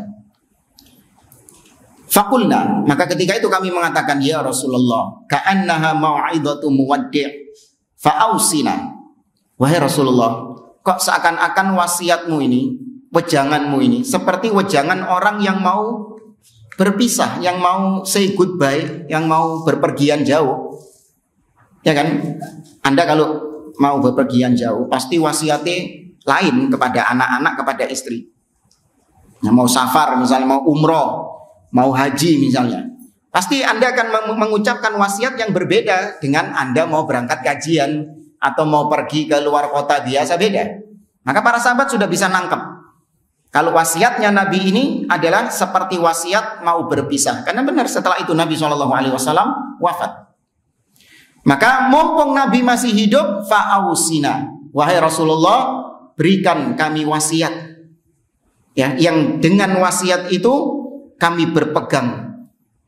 Fakulna, maka ketika itu kami mengatakan, ya Rasulullah, ka'annaha mau'idatu muwaddi' fa'ausina. Wahai Rasulullah, kok seakan-akan wasiatmu ini, wejanganmu ini seperti wejangan orang yang mau berpisah, yang mau say goodbye, yang mau berpergian jauh. Ya kan? Anda kalau mau berpergian jauh pasti wasiatnya lain kepada anak-anak, kepada istri. Nah, mau safar misalnya, mau umroh, mau haji misalnya, pasti Anda akan mengucapkan wasiat yang berbeda dengan Anda mau berangkat kajian atau mau pergi ke luar kota biasa, beda. Maka para sahabat sudah bisa nangkep kalau wasiatnya Nabi ini adalah seperti wasiat mau berpisah. Karena benar setelah itu Nabi SAW wafat. Maka mumpung Nabi masih hidup, fa'ausina, wahai Rasulullah, berikan kami wasiat. Ya, yang dengan wasiat itu kami berpegang.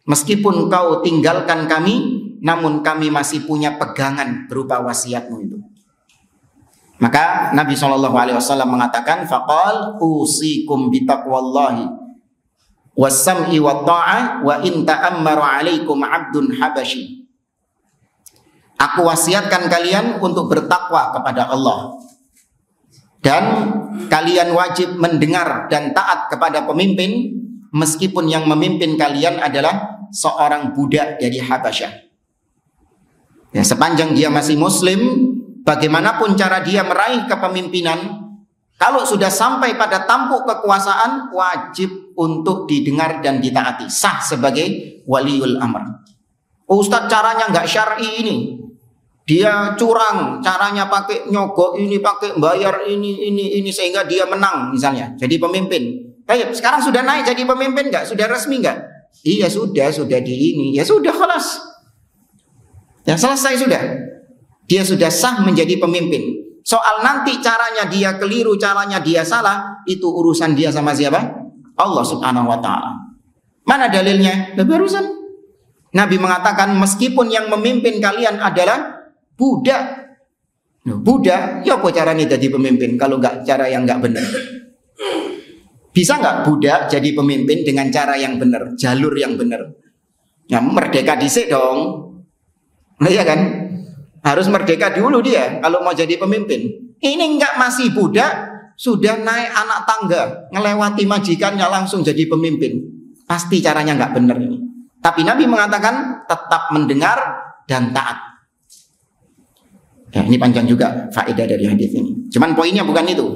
Meskipun kau tinggalkan kami, namun kami masih punya pegangan berupa wasiatmu itu. Maka Nabi SAW mengatakan, faqal usikum bitaqwallahi wassam'i wa ta'ah wa in ta'ammara alaikum abdun habashi. Aku wasiatkan kalian untuk bertakwa kepada Allah, dan kalian wajib mendengar dan taat kepada pemimpin, meskipun yang memimpin kalian adalah seorang budak dari Habasyah. Ya, sepanjang dia masih muslim, bagaimanapun cara dia meraih kepemimpinan, kalau sudah sampai pada tampuk kekuasaan, wajib untuk didengar dan ditaati, sah sebagai waliul amr. Oh, Ustadz, caranya nggak syar'i ini, dia curang, caranya pakai nyogok ini, pakai bayar ini sehingga dia menang misalnya jadi pemimpin. Baik, sekarang sudah naik jadi pemimpin nggak? Sudah resmi nggak? Iya sudah di ini. Ya sudah, kelas. Ya selesai sudah. Dia sudah sah menjadi pemimpin. Soal nanti caranya dia keliru, caranya dia salah, itu urusan dia sama siapa? Allah Subhanahu wa Ta'ala. Mana dalilnya? Barusan Nabi mengatakan, meskipun yang memimpin kalian adalah budak. Budak, ya apa caranya jadi pemimpin kalau nggak cara yang nggak benar? Bisa nggak budak jadi pemimpin dengan cara yang benar, jalur yang benar? Ya merdeka dhisik dong. Nah, iya kan? Harus merdeka dulu dia kalau mau jadi pemimpin. Ini nggak masih budak, sudah naik anak tangga, ngelewati majikannya langsung jadi pemimpin. Pasti caranya nggak benar ini. Tapi Nabi mengatakan tetap mendengar dan taat. Ya, ini panjang juga faedah dari hadis ini. Cuman poinnya bukan itu.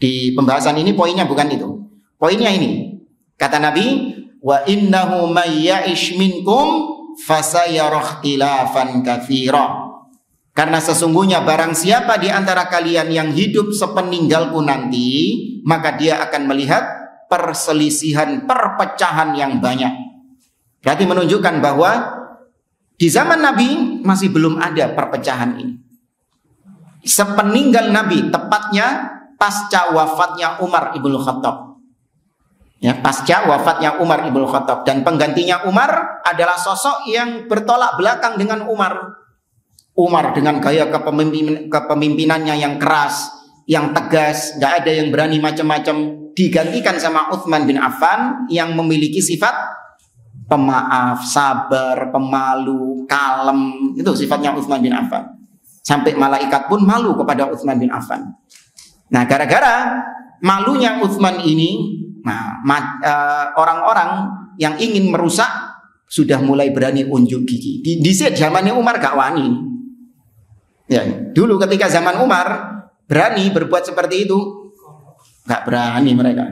Di pembahasan ini poinnya bukan itu. Poinnya ini. Kata Nabi, wa innahu may ya'ish minkum fasayara ikhtilafan katsira. Karena sesungguhnya barang siapa di antara kalian yang hidup sepeninggalku nanti, maka dia akan melihat perselisihan, perpecahan yang banyak. Berarti menunjukkan bahwa di zaman Nabi masih belum ada perpecahan ini. Sepeninggal Nabi, tepatnya pasca wafatnya Umar ibn Khattab. Ya, pasca wafatnya Umar ibn Khattab, dan penggantinya Umar adalah sosok yang bertolak belakang dengan Umar. Umar dengan gaya kepemimpinannya yang keras, yang tegas, nggak ada yang berani macam-macam, digantikan sama Utsman bin Affan yang memiliki sifat pemaaf, sabar, pemalu, kalem. Itu sifatnya Utsman bin Affan. Sampai malaikat pun malu kepada Utsman bin Affan. Nah, gara-gara malunya Utsman ini, orang-orang yang ingin merusak sudah mulai berani unjuk gigi. Di zamannya Umar gak wani. Ya, dulu ketika zaman Umar berani berbuat seperti itu, gak berani mereka.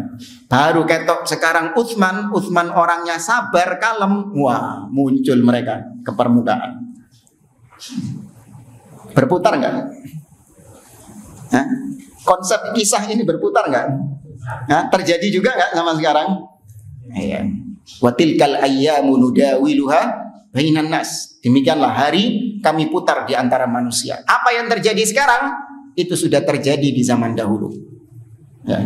Baru ketok sekarang Utsman orangnya sabar, kalem, wah muncul mereka ke permukaan. Berputar nggak? Konsep kisah ini berputar nggak? Terjadi juga nggak sama sekarang? Iya. Wa tilkal ayyamu nudawiluha bainan nas. Demikianlah hari kami putar di antara manusia. Apa yang terjadi sekarang itu sudah terjadi di zaman dahulu. Ya.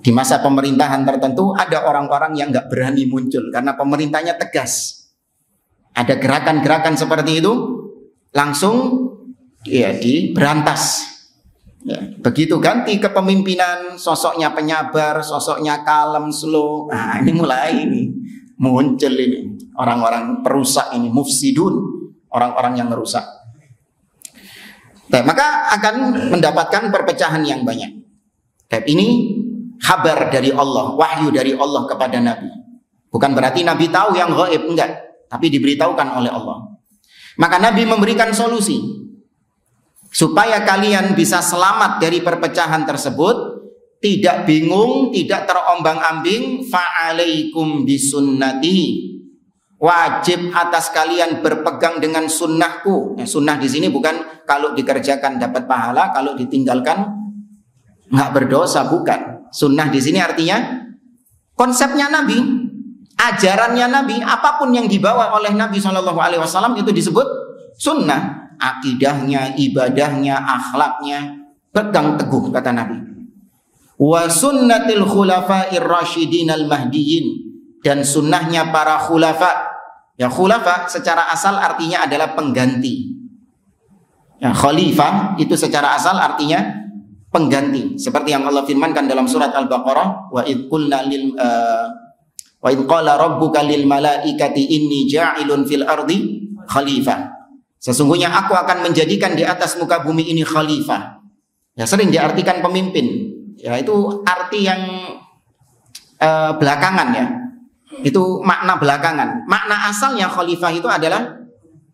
Di masa pemerintahan tertentu ada orang-orang yang nggak berani muncul karena pemerintahnya tegas. Ada gerakan-gerakan seperti itu langsung ya diberantas. Ya, begitu ganti kepemimpinan, sosoknya penyabar, sosoknya kalem, slow. Nah, ini mulai ini muncul ini orang-orang perusak ini, mufsidun, orang-orang yang merusak. Nah, maka akan mendapatkan perpecahan yang banyak. Dan ini kabar dari Allah, wahyu dari Allah kepada Nabi. Bukan berarti Nabi tahu yang gaib, enggak, tapi diberitahukan oleh Allah. Maka Nabi memberikan solusi supaya kalian bisa selamat dari perpecahan tersebut, tidak bingung, tidak terombang-ambing. Fa'alaikum bisunnati, wajib atas kalian berpegang dengan sunnahku. Sunnah di sini bukan kalau dikerjakan dapat pahala, kalau ditinggalkan nggak berdosa, bukan. Sunnah di sini artinya konsepnya Nabi, ajarannya Nabi, apapun yang dibawa oleh Nabi SAW itu disebut sunnah. Akidahnya, ibadahnya, akhlaknya, pegang teguh kata Nabi. Wa sunnatil khulafa'ir rasyidin al mahdiyyin, dan sunnahnya para khulafa. Ya, khulafa secara asal artinya adalah pengganti. Ya, khalifah itu secara asal artinya pengganti. Seperti yang Allah firmankan dalam surat Al-Baqarah, wa id qala rabbuka lil malaikati inni ja'ilun fil ardi khalifah. Sesungguhnya aku akan menjadikan di atas muka bumi ini khalifah. Ya, sering diartikan pemimpin. Ya, itu arti yang belakangan ya. Itu makna belakangan. Makna asalnya khalifah itu adalah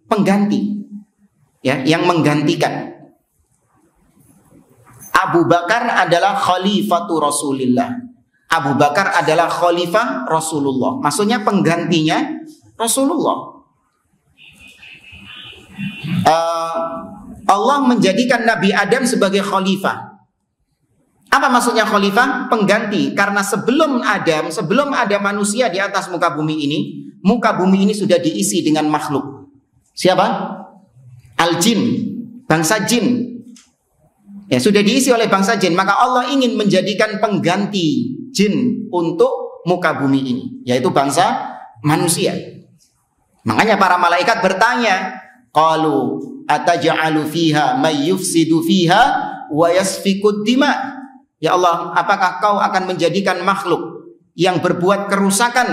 pengganti. Ya, yang menggantikan. Abu Bakar adalah khalifatu Rasulillah. Abu Bakar adalah khalifah Rasulullah. Maksudnya penggantinya Rasulullah. Allah menjadikan Nabi Adam sebagai khalifah. Apa maksudnya khalifah? Pengganti. Karena sebelum ada manusia di atas muka bumi ini sudah diisi dengan makhluk. Siapa? Al-jin, bangsa jin. Ya, sudah diisi oleh bangsa jin. Maka Allah ingin menjadikan pengganti jin untuk muka bumi ini, yaitu bangsa manusia. Makanya para malaikat bertanya, qalu ataj'alu fiha may yufsidu fiha wa yasfikud dima. Ya Allah, apakah kau akan menjadikan makhluk yang berbuat kerusakan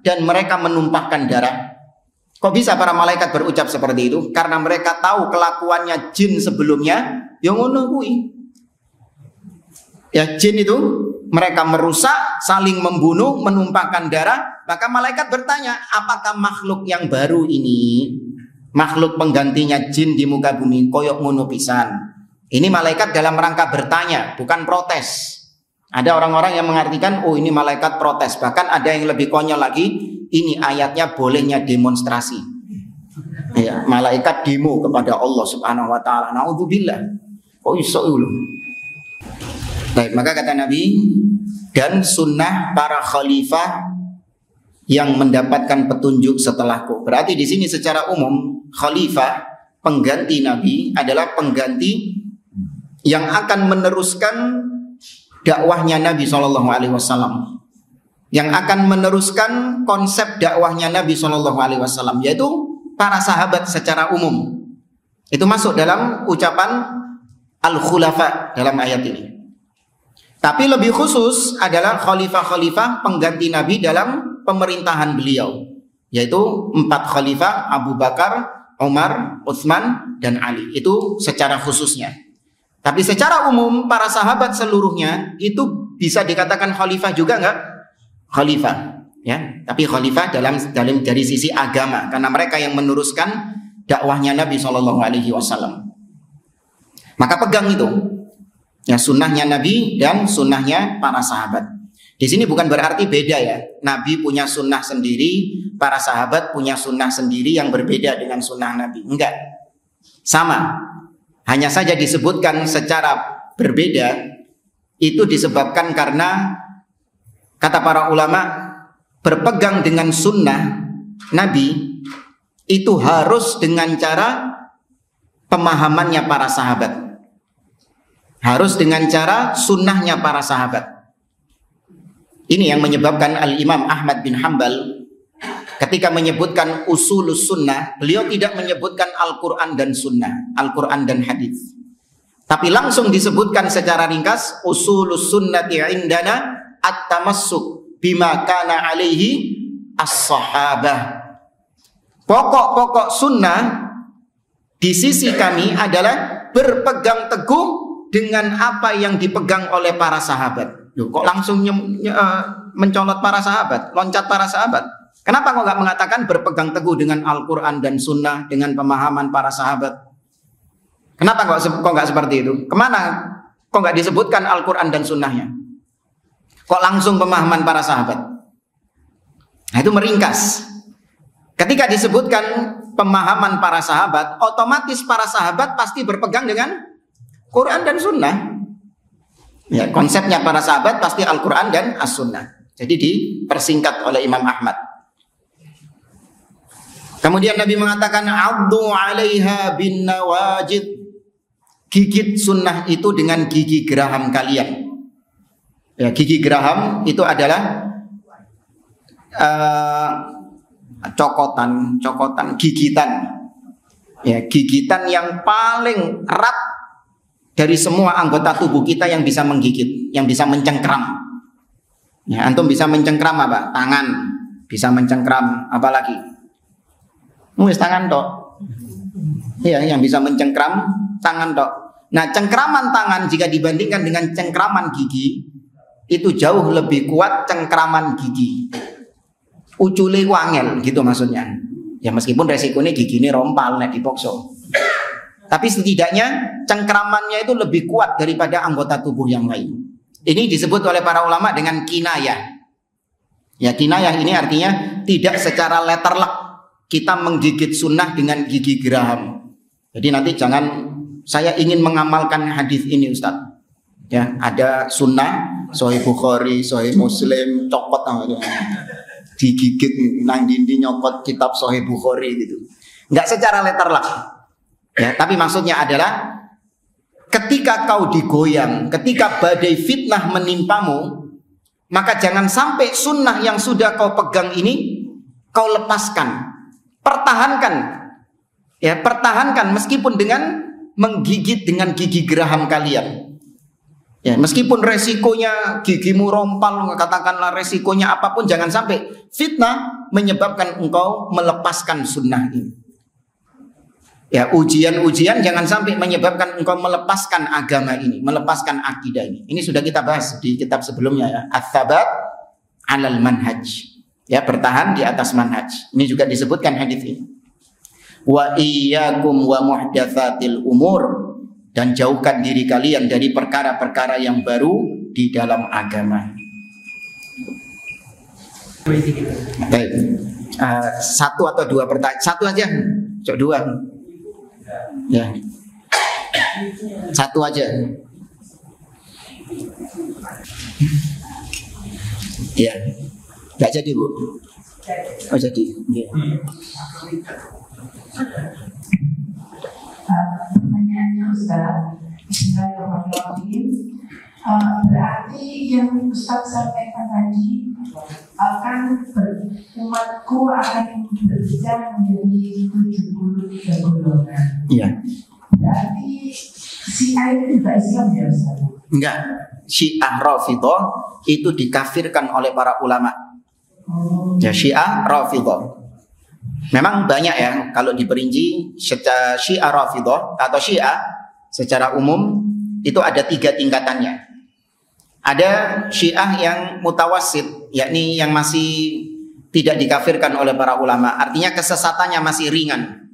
dan mereka menumpahkan darah? Kok bisa para malaikat berucap seperti itu? Karena mereka tahu kelakuannya jin sebelumnya yang ngono kuwi. Ya, jin itu mereka merusak, saling membunuh, menumpahkan darah. Maka malaikat bertanya, apakah makhluk yang baru ini, makhluk penggantinya jin di muka bumi, koyok ngono pisan? Ini malaikat dalam rangka bertanya, bukan protes. Ada orang-orang yang mengartikan, oh ini malaikat protes. Bahkan ada yang lebih konyol lagi, ini ayatnya bolehnya demonstrasi. Ya, malaikat demo kepada Allah Subhanahu wa taala. Naudzubillah. Oh iso dulu. Baik, maka kata Nabi, dan sunnah para khalifah yang mendapatkan petunjuk setelahku. Berarti di sini secara umum khalifah pengganti Nabi adalah pengganti yang akan meneruskan dakwahnya Nabi SAW, yang akan meneruskan konsep dakwahnya Nabi SAW, yaitu para sahabat secara umum. Itu masuk dalam ucapan al-khulafa dalam ayat ini. Tapi lebih khusus adalah khalifah-khalifah pengganti Nabi dalam pemerintahan beliau, yaitu 4 khalifah, Abu Bakar, Umar, Utsman, dan Ali. Itu secara khususnya. Tapi secara umum para sahabat seluruhnya itu bisa dikatakan khalifah juga enggak? Khalifah, ya. Tapi khalifah dalam dari sisi agama, karena mereka yang meneruskan dakwahnya Nabi SAW. Maka pegang itu, ya, sunnahnya Nabi dan sunnahnya para sahabat. Di sini bukan berarti beda ya. Nabi punya sunnah sendiri, para sahabat punya sunnah sendiri yang berbeda dengan sunnah Nabi. Enggak, sama. Hanya saja disebutkan secara berbeda. Itu disebabkan karena kata para ulama, berpegang dengan sunnah Nabi itu harus dengan cara pemahamannya para sahabat, harus dengan cara sunnahnya para sahabat. Ini yang menyebabkan Al-Imam Ahmad bin Hanbal ketika menyebutkan usulus sunnah, beliau tidak menyebutkan Al-Quran dan sunnah, Al-Quran dan hadis, tapi langsung disebutkan secara ringkas, usulus sunnati indana at-tamassuk bima kana alaihi as-sahabah. Pokok-pokok sunnah di sisi kami adalah berpegang teguh dengan apa yang dipegang oleh para sahabat. Loh, kok langsung mencolot para sahabat, loncat para sahabat? Kenapa kok nggak mengatakan berpegang teguh dengan Al-Quran dan Sunnah, dengan pemahaman para sahabat? Kenapa kok nggak seperti itu? Kemana kok nggak disebutkan Al-Quran dan Sunnahnya? Kok langsung pemahaman para sahabat? Nah, itu meringkas. Ketika disebutkan pemahaman para sahabat, otomatis para sahabat pasti berpegang dengan Quran dan Sunnah. Ya, konsepnya para sahabat pasti Al-Quran dan As-Sunnah. Jadi dipersingkat oleh Imam Ahmad. Kemudian Nabi mengatakan, "Addu 'alaiha bin nawajid." Gigit sunnah itu dengan gigi geraham kalian. Ya, gigi geraham itu adalah cokotan, gigitan. Ya, gigitan yang paling erat dari semua anggota tubuh kita yang bisa menggigit, yang bisa mencengkram. Ya, antum bisa mencengkram apa? Tangan, bisa mencengkram apa lagi? Nulis tangan tok. Ya, yang bisa mencengkram tangan tok. Nah, cengkraman tangan jika dibandingkan dengan cengkraman gigi itu jauh lebih kuat cengkraman gigi. Ucule wangel gitu maksudnya. Ya meskipun resikonya gigi ini rompal nek dipokso. Tapi setidaknya cengkramannya itu lebih kuat daripada anggota tubuh yang lain. Ini disebut oleh para ulama dengan kinayah. Ya, kinayah ini artinya tidak secara letterlek kita menggigit sunnah dengan gigi geraham. Jadi nanti jangan saya ingin mengamalkan hadis ini Ustaz. Ya, ada sunnah, Sahih Bukhari, Sahih Muslim, copot digigit nang dindi nyopot kitab Sahih Bukhari gitu. Enggak secara letterlek. Ya, tapi maksudnya adalah ketika kau digoyang, ketika badai fitnah menimpamu, maka jangan sampai sunnah yang sudah kau pegang ini kau lepaskan. Pertahankan. Ya, pertahankan meskipun dengan menggigit dengan gigi geraham kalian. Ya, meskipun resikonya gigimu rompal, katakanlah resikonya apapun, jangan sampai fitnah menyebabkan engkau melepaskan sunnah ini. Ya, ujian-ujian jangan sampai menyebabkan engkau melepaskan agama ini, melepaskan akidah ini. Ini sudah kita bahas di kitab sebelumnya ya. Ats-tsabat 'alal manhaj. Ya, bertahan di atas manhaj. Ini juga disebutkan hadis ini. Wa iyyakum wa muhdatsatil umur, dan jauhkan diri kalian dari perkara-perkara yang baru di dalam agama. Baik. Satu atau dua pertanyaan? Satu aja. Cok dua. Ya. Satu aja. Ya. Enggak jadi, Bu. Oh, jadi. Ya. Pertanyaannya Ustaz, Bismillahirrahmanirrahim. Berarti yang Ustaz sampaikan tadi akan umatku akan berbicara menjadi 73 golongan. Iya. Berarti Syiah itu juga Islam ya Ustaz? Enggak. Syiah Rafidhah itu dikafirkan oleh para ulama. Ya, Syiah Rafidhah. Memang banyak ya, kalau diperinci secara Syiah Rafidhah atau Syiah secara umum itu ada 3 tingkatannya. Ada Syiah yang mutawassit, yakni yang masih tidak dikafirkan oleh para ulama. Artinya kesesatannya masih ringan.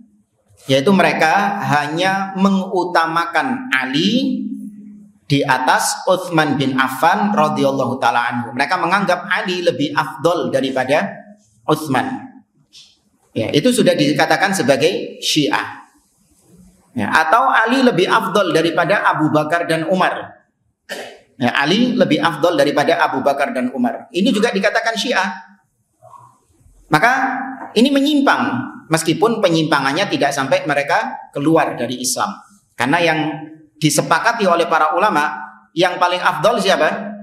Yaitu mereka hanya mengutamakan Ali di atas Utsman bin Affan radhiyallahu taala anhu. Mereka menganggap Ali lebih afdol daripada Utsman. Ya, itu sudah dikatakan sebagai Syiah. Ya, atau Ali lebih afdol daripada Abu Bakar dan Umar. Ya, Ali lebih afdol daripada Abu Bakar dan Umar. Ini juga dikatakan Syiah. Maka ini menyimpang, meskipun penyimpangannya tidak sampai mereka keluar dari Islam. Karena yang disepakati oleh para ulama, yang paling afdol siapa?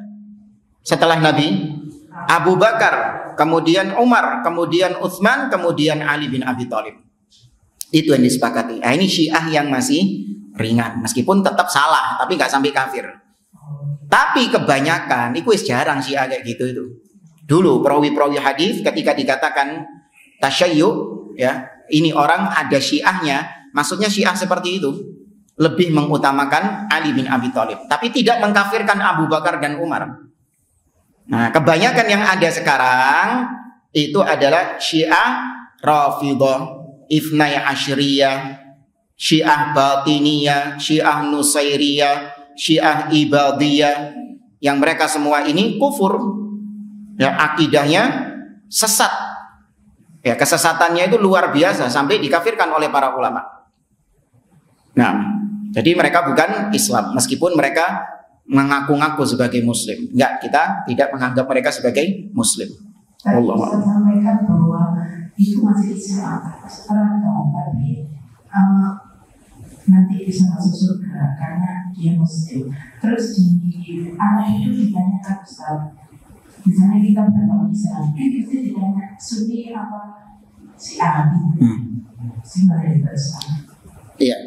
Setelah Nabi, Abu Bakar, kemudian Umar, kemudian Utsman, kemudian Ali bin Abi Thalib. Itu yang disepakati. Nah, ini Syiah yang masih ringan, meskipun tetap salah, tapi nggak sampai kafir. Tapi kebanyakan, itu jarang Syiah kayak gitu itu. Dulu perawi-perawi hadis ketika dikatakan tasyayyu, ya, ini orang ada Syiahnya, maksudnya Syiah seperti itu, lebih mengutamakan Ali bin Abi Thalib, tapi tidak mengkafirkan Abu Bakar dan Umar. Nah, kebanyakan yang ada sekarang itu adalah Syiah Rafidhah, Ithnai Asyriyah, Syiah Batiniyah, Syiah Nusairiyah, Syiah Ibadiyah, yang mereka semua ini kufur. Ya, akidahnya sesat. Ya, kesesatannya itu luar biasa sampai dikafirkan oleh para ulama. Nah, jadi mereka bukan Islam meskipun mereka mengaku-ngaku sebagai Muslim. Enggak, kita tidak menganggap mereka sebagai Muslim. Allah. Saya sampaikan bahwa itu masih Islam, tapi nanti bisa masuk surga karena dia Muslim. Terus di arah itu ditanyakan Ustaz, misalnya kita beragama Islam, itu ditanya Sunni apa Syiah? Iya.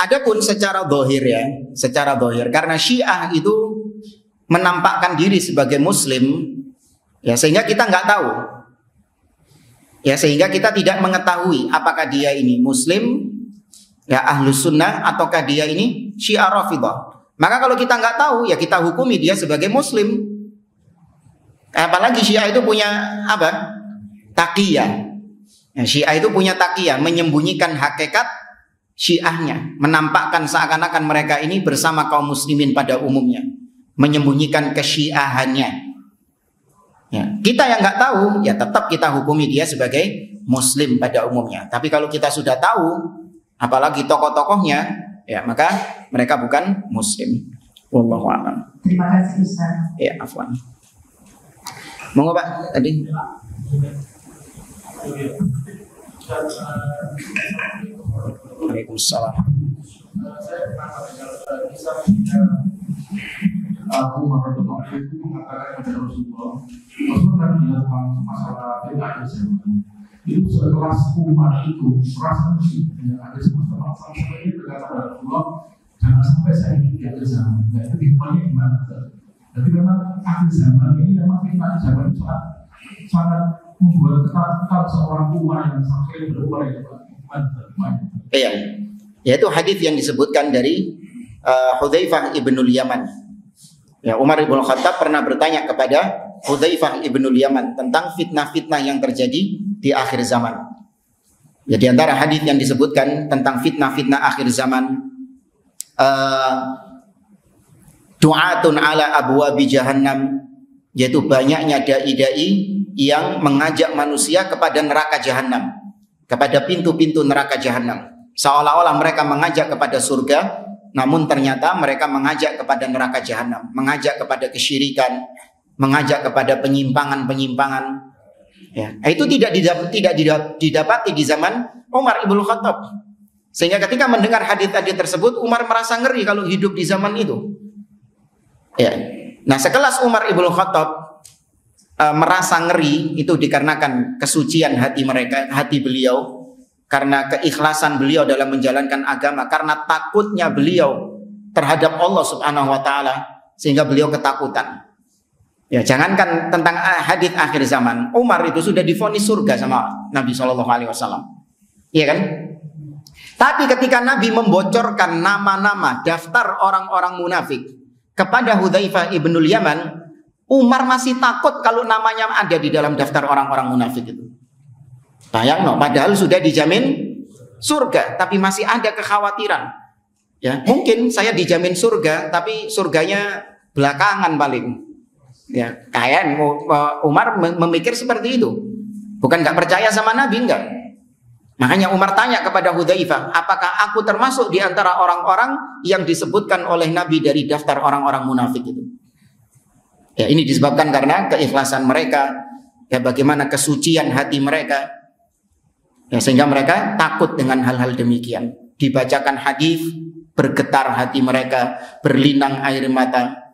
Adapun secara zahir ya, secara zahir, karena Syiah itu menampakkan diri sebagai Muslim, ya, sehingga kita nggak tahu, ya, sehingga kita tidak mengetahui apakah dia ini Muslim, ya, Ahlus Sunnah, ataukah dia ini Syiah Rafidhah. Maka kalau kita nggak tahu, ya kita hukumi dia sebagai Muslim. Apalagi Syiah itu punya apa? Taqiyah. Ya, Syiah itu punya taqiyah, menyembunyikan hakikat Syiahnya, menampakkan seakan-akan mereka ini bersama kaum muslimin pada umumnya, menyembunyikan kesyiahannya. Ya, kita yang nggak tahu, ya tetap kita hukumi dia sebagai Muslim pada umumnya. Tapi kalau kita sudah tahu, apalagi tokoh-tokohnya, ya maka mereka bukan Muslim. Wallahu a'lam. Terima kasih Ustaz. Ya, afwan. Monggo Pak, tadi. Waalaikumsalam. Aku mengatakan kepada Rasulullah, Rasulullah bilang masalah bid'ah itu sekelas umat itu merasa musik yang ada sama sampai ini berkata pada Rasulullah, jangan sampai saya hidup di akhir zaman. Nah, itu hikmahnya gimana? Jadi memang akhir zaman ini memang hikmah zaman itu sangat membuat kekal seorang umat yang sampai berubah ya Pak. Iya, yaitu hadis yang disebutkan dari Hudzaifah ibnul Yaman. Ya, Umar ibn Khattab pernah bertanya kepada Hudzaifah ibnul Yaman tentang fitnah-fitnah yang terjadi di akhir zaman. Ya, di antara hadis yang disebutkan tentang fitnah-fitnah akhir zaman, du'atun ala abwabi jahannam, yaitu banyaknya dai-dai yang mengajak manusia kepada neraka jahanam, kepada pintu-pintu neraka jahanam. Seolah-olah mereka mengajak kepada surga, namun ternyata mereka mengajak kepada neraka jahanam, mengajak kepada kesyirikan, mengajak kepada penyimpangan-penyimpangan. Ya, itu tidak didapati di zaman Umar ibn Khattab. Sehingga ketika mendengar hadis-hadis tersebut, Umar merasa ngeri kalau hidup di zaman itu. Ya. Nah, sekelas Umar ibn Khattab merasa ngeri itu dikarenakan kesucian hati mereka, hati beliau, karena keikhlasan beliau dalam menjalankan agama, karena takutnya beliau terhadap Allah Subhanahu wa taala, sehingga beliau ketakutan. Ya, jangankan tentang hadis akhir zaman, Umar itu sudah divonis surga sama Nabi Shallallahu alaihi wasallam. Iya kan? Tapi ketika Nabi membocorkan nama-nama daftar orang-orang munafik kepada Hudzaifah ibnul Yaman, Umar masih takut kalau namanya ada di dalam daftar orang-orang munafik itu. Bayang, padahal sudah dijamin surga, tapi masih ada kekhawatiran. Ya, mungkin saya dijamin surga, tapi surganya belakangan paling. Ya, kayak Umar memikir seperti itu. Bukan nggak percaya sama Nabi, enggak. Makanya Umar tanya kepada Hudzaifah, apakah aku termasuk di antara orang-orang yang disebutkan oleh Nabi dari daftar orang-orang munafik itu? Ya, ini disebabkan karena keikhlasan mereka, ya, bagaimana kesucian hati mereka, ya, sehingga mereka takut dengan hal-hal demikian. Dibacakan hadis, bergetar hati mereka, berlinang air mata.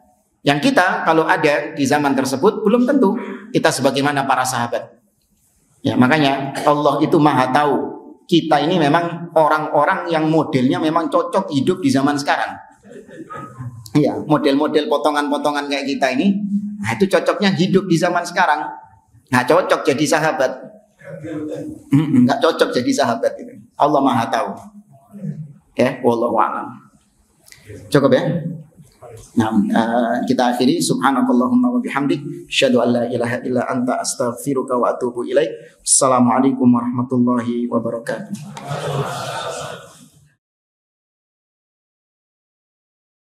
Yang kita kalau ada di zaman tersebut belum tentu kita sebagaimana para sahabat. Ya, makanya Allah itu Maha tahu. Kita ini memang orang-orang yang modelnya memang cocok hidup di zaman sekarang. Ya, model-model potongan-potongan kayak kita ini, nah itu cocoknya hidup di zaman sekarang. Nggak cocok jadi sahabat. Nggak cocok jadi sahabat itu. Allah Maha tahu. Ya, wallahu a'lam. Cukup ya? Nah, kita akhiri. Subhanakallahumma wa bihamdik, asyhadu an la ilaha illa anta, astaghfiruka wa atubu ilaik. Assalamualaikum warahmatullahi wabarakatuh.